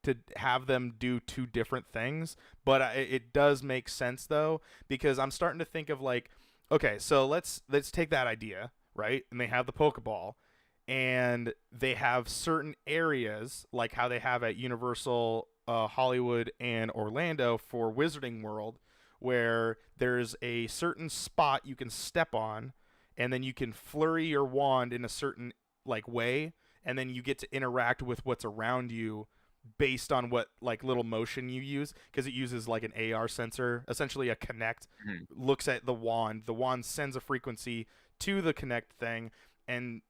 to have them do two different things, but it does make sense though because I'm starting to think of like, okay, so let's take that idea, right? And they have the Pokeball, and they have certain areas like how they have at Universal Hollywood and Orlando for Wizarding World, where there's a certain spot you can step on, and then you can flurry your wand in a certain like way, and then you get to interact with what's around you based on what like little motion you use, because it uses like an AR sensor, essentially a Connect, Mhm. looks at the wand sends a frequency to the Connect thing and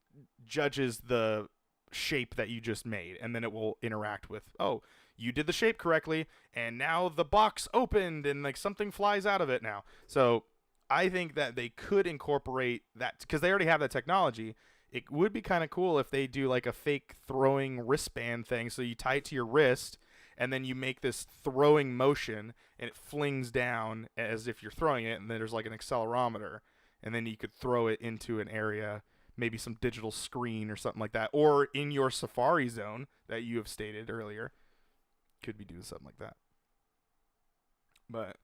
judges the shape that you just made, and then it will interact with, oh, you did the shape correctly, and now the box opened and like something flies out of it now. So I think that they could incorporate that because they already have that technology. It would be kind of cool if they do like a fake throwing wristband thing. So you tie it to your wrist, and then you make this throwing motion, and it flings down as if you're throwing it. And then there's like an accelerometer, and then you could throw it into an area, maybe some digital screen or something like that, or in your Safari zone that you have stated earlier. Could be doing something like that. But It'd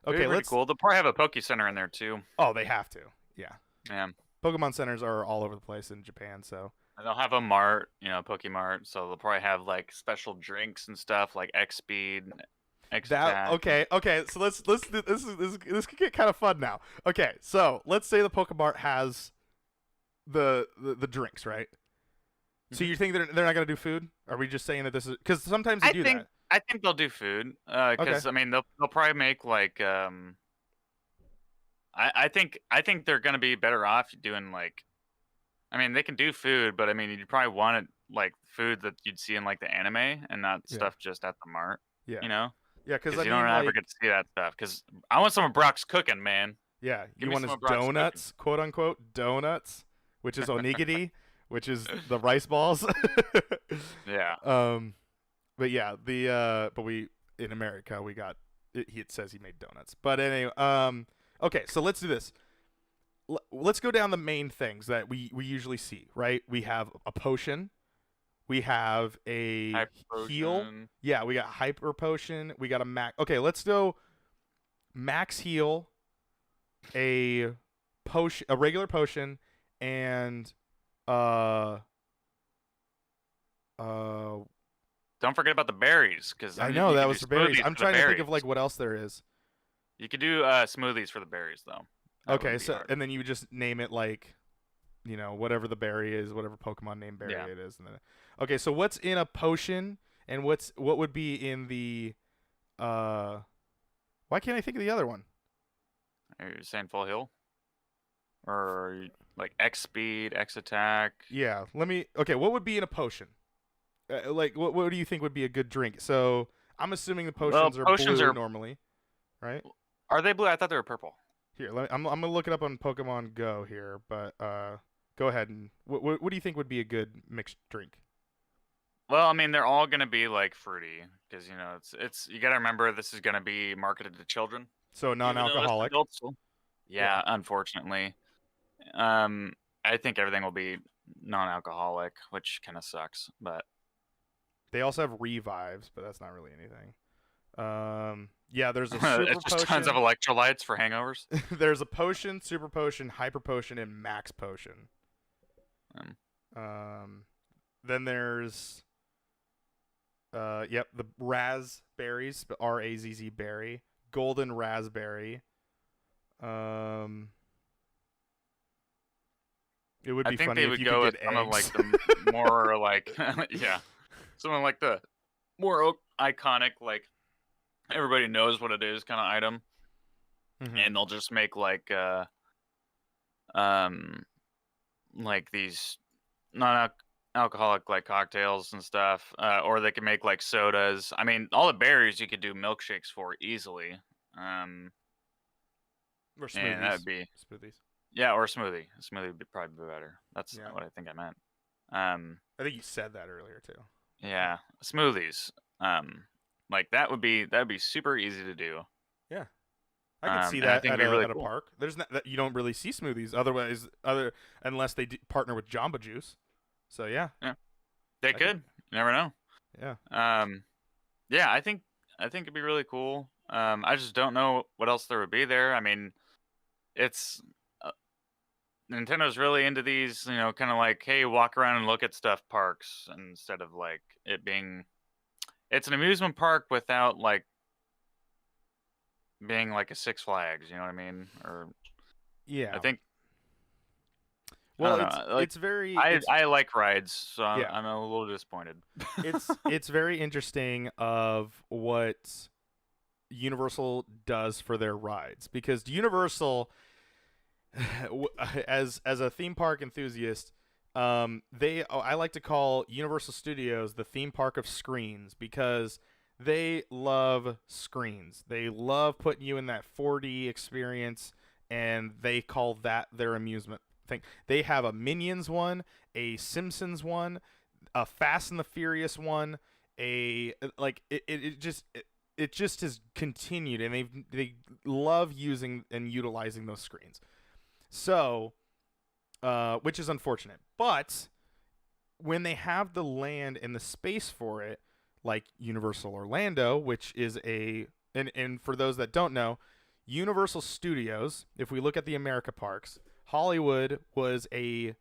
be okay, pretty let's. cool. They'll probably have a Poke Center in there too. Oh, they have to. Yeah. Yeah. Pokemon centers are all over the place in Japan, so And they'll have a mart, Pokemart. So they'll probably have like special drinks and stuff like X Speed, X that Attack. okay. So let's do, this could get kind of fun now. Okay, so let's say the Pokemart has the drinks, right? So Mhm. you think they're not gonna do food? Are we just saying that this is because sometimes they I do think that? I think they'll do food. Okay, Because I mean they'll probably make like I think they're gonna be better off doing like, I mean they can do food, but I mean you'd probably want it like food that you'd see in like the anime and not yeah, stuff just at the mart, yeah, you know? yeah. Because I Because you don't mean, ever like, get to see that stuff. Because I want some of Brock's cooking, man. yeah, Give you me want some his of Brock's cooking. donuts, quote unquote donuts, which is onigiri, which is the rice balls. Yeah. um, but yeah, but we in America we got it says he made donuts. But anyway, okay, so let's do this. Let's go down the main things that we usually see, right? We have a potion, we have a Hyper heal. potion. Yeah, we got hyper potion, we got a max. Okay, let's go max heal, a potion, a regular potion, and uh uh Don't forget about the berries, because I then know you that can do was the berries. smoothies I'm for the trying to think of like berries. what else there is. You could do smoothies for the berries, though. That Okay, wouldn't be so hard. and then you would just name it like, whatever the berry is, whatever Pokemon name Yeah. berry it is, and then okay, so what's in a potion and what would be in the uh why can't I think of the other one? Are you saying full heal? Or like X speed, X attack? Yeah, okay, what would be in a potion? Like what do you think would be a good drink? So I'm assuming the Well, potions are potions blue are normally, right? are they blue? I thought they were purple. Here, I'm gonna look it up on Pokemon Go here, but go ahead and what do you think would be a good mixed drink? Well, I mean, they're all gonna be like fruity because it's you gotta remember this is gonna be marketed to children, So even though it's non-alcoholic. adults. Yeah. Yeah, unfortunately. Um, I think everything will be non-alcoholic, which kind of sucks. But They also have revives, but that's not really anything. Yeah, there's a super it's just tons of potion. electrolytes for hangovers. There's a potion, super potion, hyper potion, and max potion. Um, Um, then there's yep, the raspberries, RAZZ berry, golden raspberry. Um, it would I be think funny they if would you could go with get some of like eggs. the more like yeah, some of like the more iconic like everybody knows what it is kind of item, Hmm. and they'll just make um like these non-alcoholic like cocktails and stuff, or they can make like sodas. I mean, all the berries you could do milkshakes for easily, um, Or and that would smoothies. be Smoothies. yeah, or a smoothie. A smoothie would probably be better. That's Yeah. what I think I meant. Um, I think you said that earlier too. yeah, smoothies. Um, like that would be super easy to do. Yeah. I could see And I that think at it'd be really a cool. park. There's not that you don't really see smoothies unless they partner with Jamba Juice. So yeah, Yeah, they I could. could. You never know. Yeah. Um, yeah, I think it'd be really cool. I just don't know what else there would be there. I mean, it's uh, Nintendo's really into these, kind of like, hey, walk around and look at stuff parks instead of like it being. It's an amusement park without like being like a Six Flags. You know what I mean? Or I Yeah. think I Well, don't know. Like it's very I like rides, so yeah. I'm a little disappointed. It's very interesting of what Universal does for their rides because Universal as a theme park enthusiast, I like to call Universal Studios the theme park of screens because they love screens. They love putting you in that 4D experience, and they call that their amusement thing. They have a Minions one, a Simpsons one, a Fast and the Furious one, a like it just has continued, and they love using and utilizing those screens. So, which is unfortunate. But when they have the land and the space for it, like Universal Orlando, which is and for those that don't know, Universal Studios, if we look at the America parks, Hollywood was a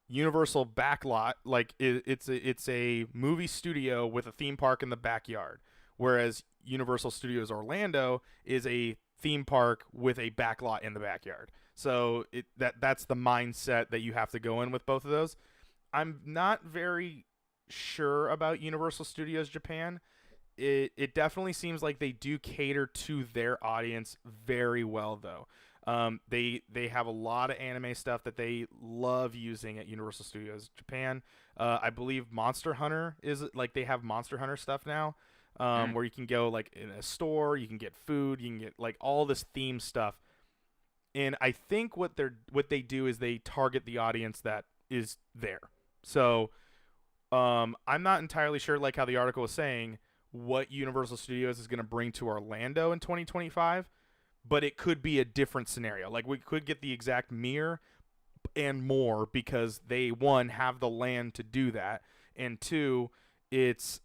Universal backlot, like it's a movie studio with a theme park in the backyard, whereas Universal Studios Orlando is a theme park with a backlot in the backyard. So that's the mindset that you have to go in with both of those. I'm not very sure about Universal Studios Japan. It definitely seems like they do cater to their audience very well though. They have a lot of anime stuff that they love using at Universal Studios Japan. I believe Monster Hunter is like they have Monster Hunter stuff now, Mm. where you can go like in a store, you can get food, you can get like all this theme stuff. And I think what they do is they target the audience that is there. So I'm not entirely sure, like how the article was saying, what Universal Studios is going to bring to Orlando in 2025, but it could be a different scenario. Like we could get the exact mirror and more because they one have the land to do that, and two, it's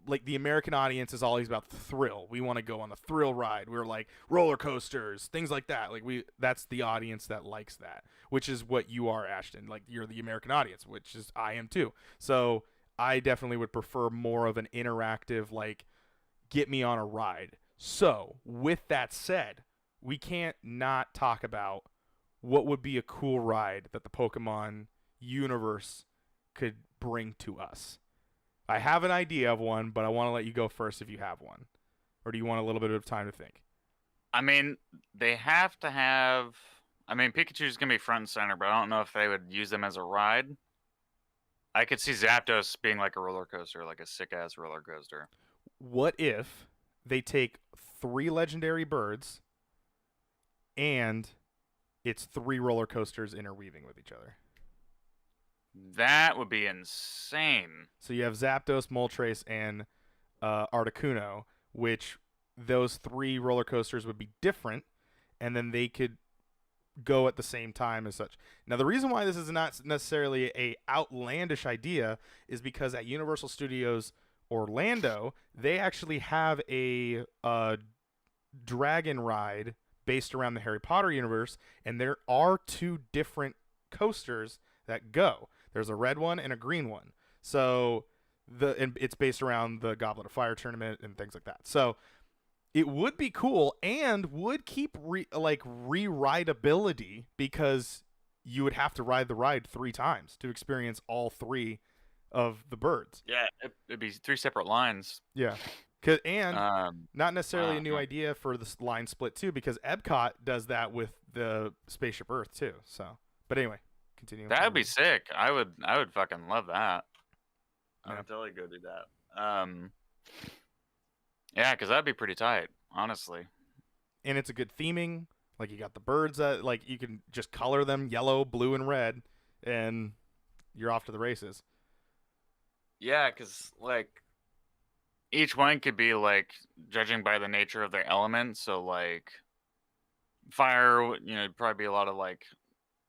like the American audience is always about the thrill. We want to go on the thrill ride. We're like roller coasters, things like that. Like that's the audience that likes that, which is what you are, Ashton. Like you're the American audience, which is I am too. So I definitely would prefer more of an interactive, like get me on a ride. So with that said, we can't not talk about what would be a cool ride that the Pokemon universe could bring to us. I have an idea of one, but I want to let you go first if you have one. Or do you want a little bit of time to think? I mean, they have to have. I mean, Pikachu's gonna be front and center, but I don't know if they would use them as a ride. I could see Zapdos being like a roller coaster, like a sick ass roller coaster. What if they take three legendary birds and it's 3 roller coasters interweaving with each other. That would be insane. So you have Zapdos, Moltres, and Articuno, which those 3 roller coasters would be different, and then they could go at the same time as such. Now, the reason why this is not necessarily a outlandish idea is because at Universal Studios Orlando, they actually have a dragon ride based around the Harry Potter universe, and there are 2 different coasters that go. There's a red one and a green one. So and it's based around the Goblet of Fire tournament and things like that. So it would be cool and would keep re-rideability, because you would have to ride the ride 3 times to experience all 3 of the birds. Yeah, it'd be 3 separate lines. Yeah. And not necessarily a new idea for this line split too, because Epcot does that with the Spaceship Earth too. So, but anyway, continue. That'd be sick. I would fucking love that. I Yeah. would totally go do that. Yeah, because that'd be pretty tight, honestly. And it's a good theming. Like, you got the birds that, like, you can just color them yellow, blue, and red, and you're off to the races. Yeah, because like each one could be like judging by the nature of their element. So like fire, it'd probably be a lot of like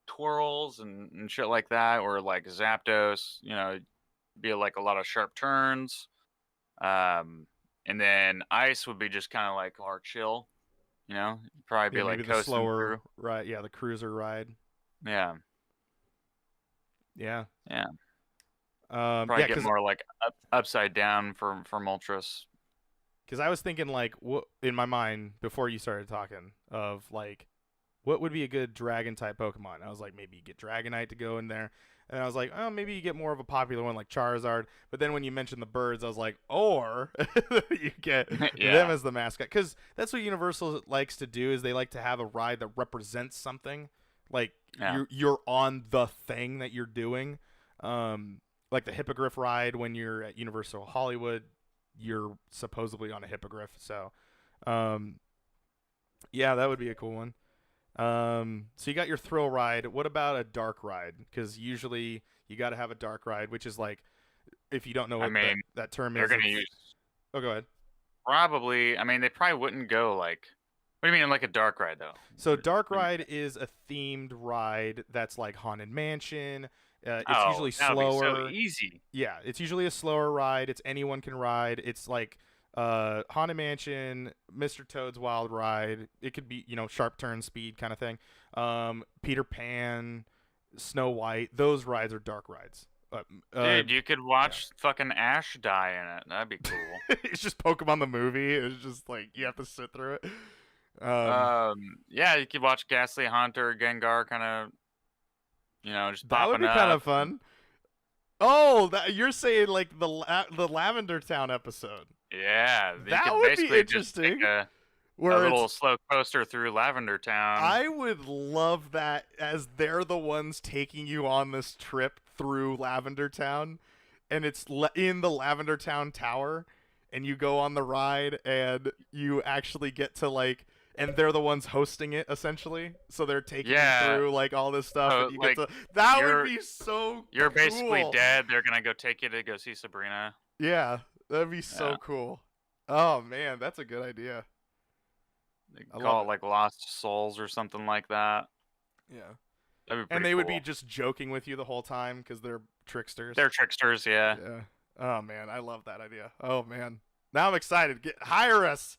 twirls and shit like that, or like Zapdos, be like a lot of sharp turns. And then ice would be just kind of like our chill, probably be like maybe the coasting slower through. ride. Yeah, the cruiser ride. Yeah. Yeah. Probably get more like upside down for Moltres. Because I was thinking, like, in my mind before you started talking, of like, what would be a good dragon type Pokemon? I was like, maybe you get Dragonite to go in there. And I was like, oh, maybe you get more of a popular one like Charizard. But then when you mentioned the birds, I was like, or you get them as the mascot. Because that's what Universal likes to do, is they like to have a ride that represents something. Like, you're on the thing that you're doing. Like the Hippogriff ride when you're at Universal Hollywood, you're supposedly on a hippogriff. So, yeah, that would be a cool one. So you got your thrill ride. What about a dark ride? Because usually you got to have a dark ride, which is like, if you don't know what that term they're is. They're going to use. Oh, go ahead. Probably. I mean, they probably wouldn't go like. What do you mean, like a dark ride, though? So dark ride is a themed ride that's like Haunted Mansion. It's usually slower. So easy. Yeah, it's usually a slower ride. It's anyone can ride. It's like Haunted Mansion, Mr. Toad's Wild Ride. It could be, sharp turn speed kind of thing. Peter Pan, Snow White. Those rides are dark rides. Dude, you could watch fucking Ash die in it. That'd be cool. It's just Pokemon the movie. It's just like you have to sit through it. Yeah, you could watch Ghastly Haunter, Gengar, kind of. Just that would be kind of fun. Oh, you're saying like the Lavender Town episode? Yeah, that would be interesting. Where a little slow coaster through Lavender Town. I would love that, as they're the ones taking you on this trip through Lavender Town, and it's in the Lavender Town Tower, and you go on the ride, and you actually get to like. And they're the ones hosting it, essentially. So they're taking you through like all this stuff. And you get to, that would be so You're cool. Basically dead. They're going to go take you to go see Sabrina. Yeah, that'd be so cool. Oh, man, that's a good idea. They call it like Lost Souls or something like that. Yeah. That'd be and they cool. would be just joking with you the whole time because they're tricksters. They're tricksters, yeah. Yeah. Oh, man, I love that idea. Oh, man. Now I'm excited. Hire us.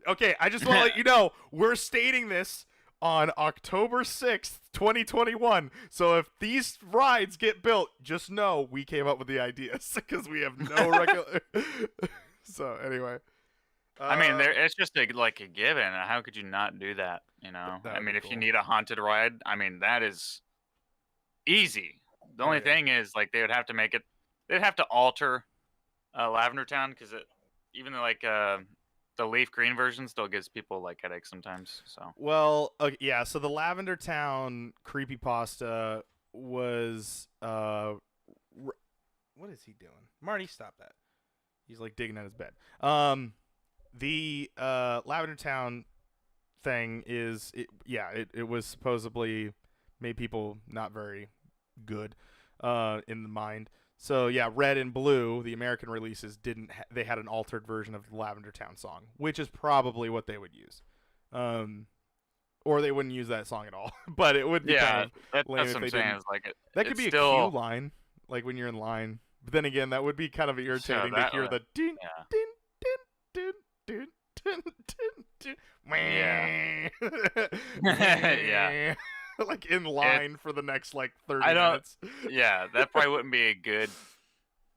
Okay, I just want to let you know, we're stating this on October 6th, 2021. So if these rides get built, just know we came up with the ideas because we have no regular. So anyway. I mean, it's just a given. How could you not do that, I mean, if you need a haunted ride, I mean, that is easy. The only thing is, like, they would have to make it, they'd have to alter Lavender Town because even though, like, the leaf green version still gives people like headaches sometimes. So yeah. So the Lavender Town creepypasta was what is he doing? Marty, stop that. He's like digging at his bed. The Lavender Town thing is, it was supposedly made people not very good in the mind. So yeah, Red and Blue, the American releases they had an altered version of the Lavender Town song, which is probably what they would use. Or they wouldn't use that song at all. But it would be kind of lame that's if what they I'm saying. didn't. Is like That could be still... a cue line, like when you're in line. But then again, that would be kind of irritating to hear the din din din din din din din. Yeah. Like in line for the next like 30 I don't. minutes. Yeah, that probably wouldn't be a good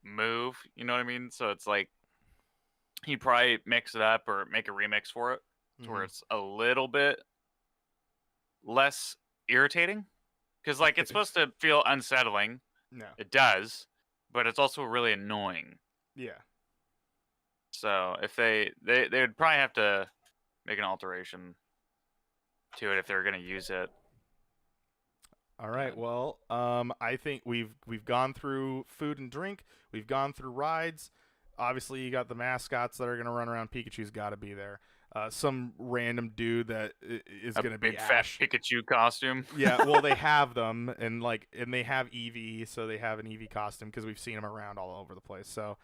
move. You know what I mean? So it's like he'd probably mix it up or make a remix for it, to where it's a little bit less irritating. Because like it's supposed to feel unsettling. No. It does, but it's also really annoying. Yeah. So if they would probably have to make an alteration to it if they're gonna use it. All right. Well, I think we've gone through food and drink. We've gone through rides. Obviously, you got the mascots that are gonna run around. Pikachu's got to be there. Some random dude that is gonna be big fat Pikachu costume. Yeah. Well, they have them, and they have Eevee, so they have an Eevee costume because we've seen them around all over the place. So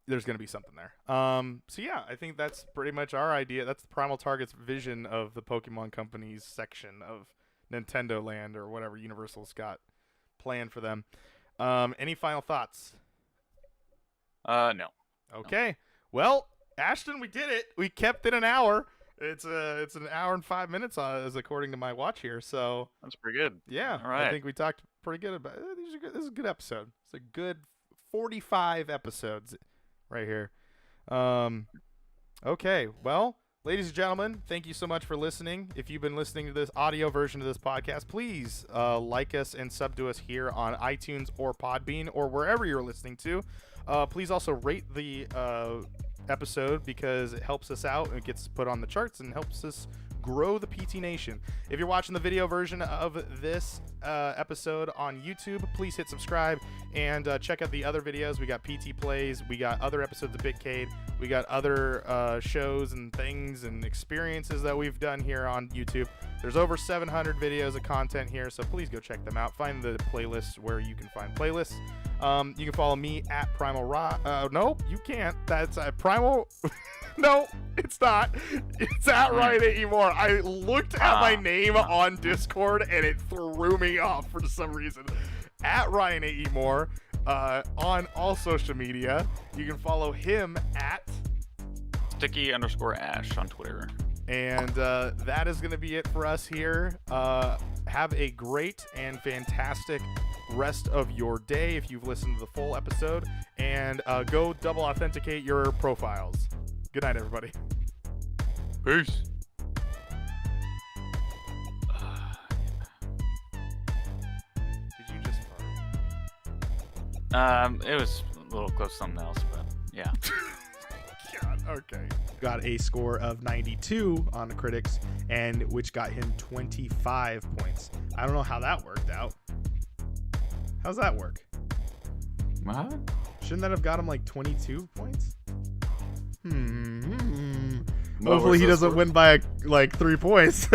there's gonna be something there. So yeah, I think that's pretty much our idea. That's the Primal Target's vision of the Pokemon Company's section of Nintendo Land, or whatever Universal's got planned for them. Any final thoughts? No. Okay. Well, Ashton, we did it. We kept it an hour. It's an hour and 5 minutes, as according to my watch here. So that's pretty good. Yeah. All right. I think we talked pretty good about it. This is a good episode. It's a good 45 episodes right here. Okay. Well, ladies and gentlemen, thank you so much for listening. If you've been listening to this audio version of this podcast, please like us and sub to us here on iTunes or Podbean or wherever you're listening to. Please also rate the episode because it helps us out and it gets put on the charts and helps us grow the PT Nation. If you're watching the video version of this episode on YouTube, please hit subscribe and check out the other videos. We got PT Plays, we got other episodes of Bitcade, we got other shows and things and experiences that we've done here on YouTube. There's over 700 videos of content here, so please go check them out. Find the playlists where you can find playlists. You can follow me at Primal no, you can't. That's Primal. No, it's not. It's at Ryan Amore. I looked at my name on Discord and it threw me off for some reason. At Ryan Amore on all social media. You can follow him at Sticky_Ash on Twitter. And that is going to be it for us here. Have a great and fantastic rest of your day if you've listened to the full episode. And go double authenticate your profiles. Good night, everybody. Peace. Did you just fart? It was a little close to something else, but yeah. God, okay. Got a score of 92 on the critics, and which got him 25 points. I don't know how that worked out. How's that work? What? Shouldn't that have got him like 22 points? Hopefully he doesn't win by like 3 points.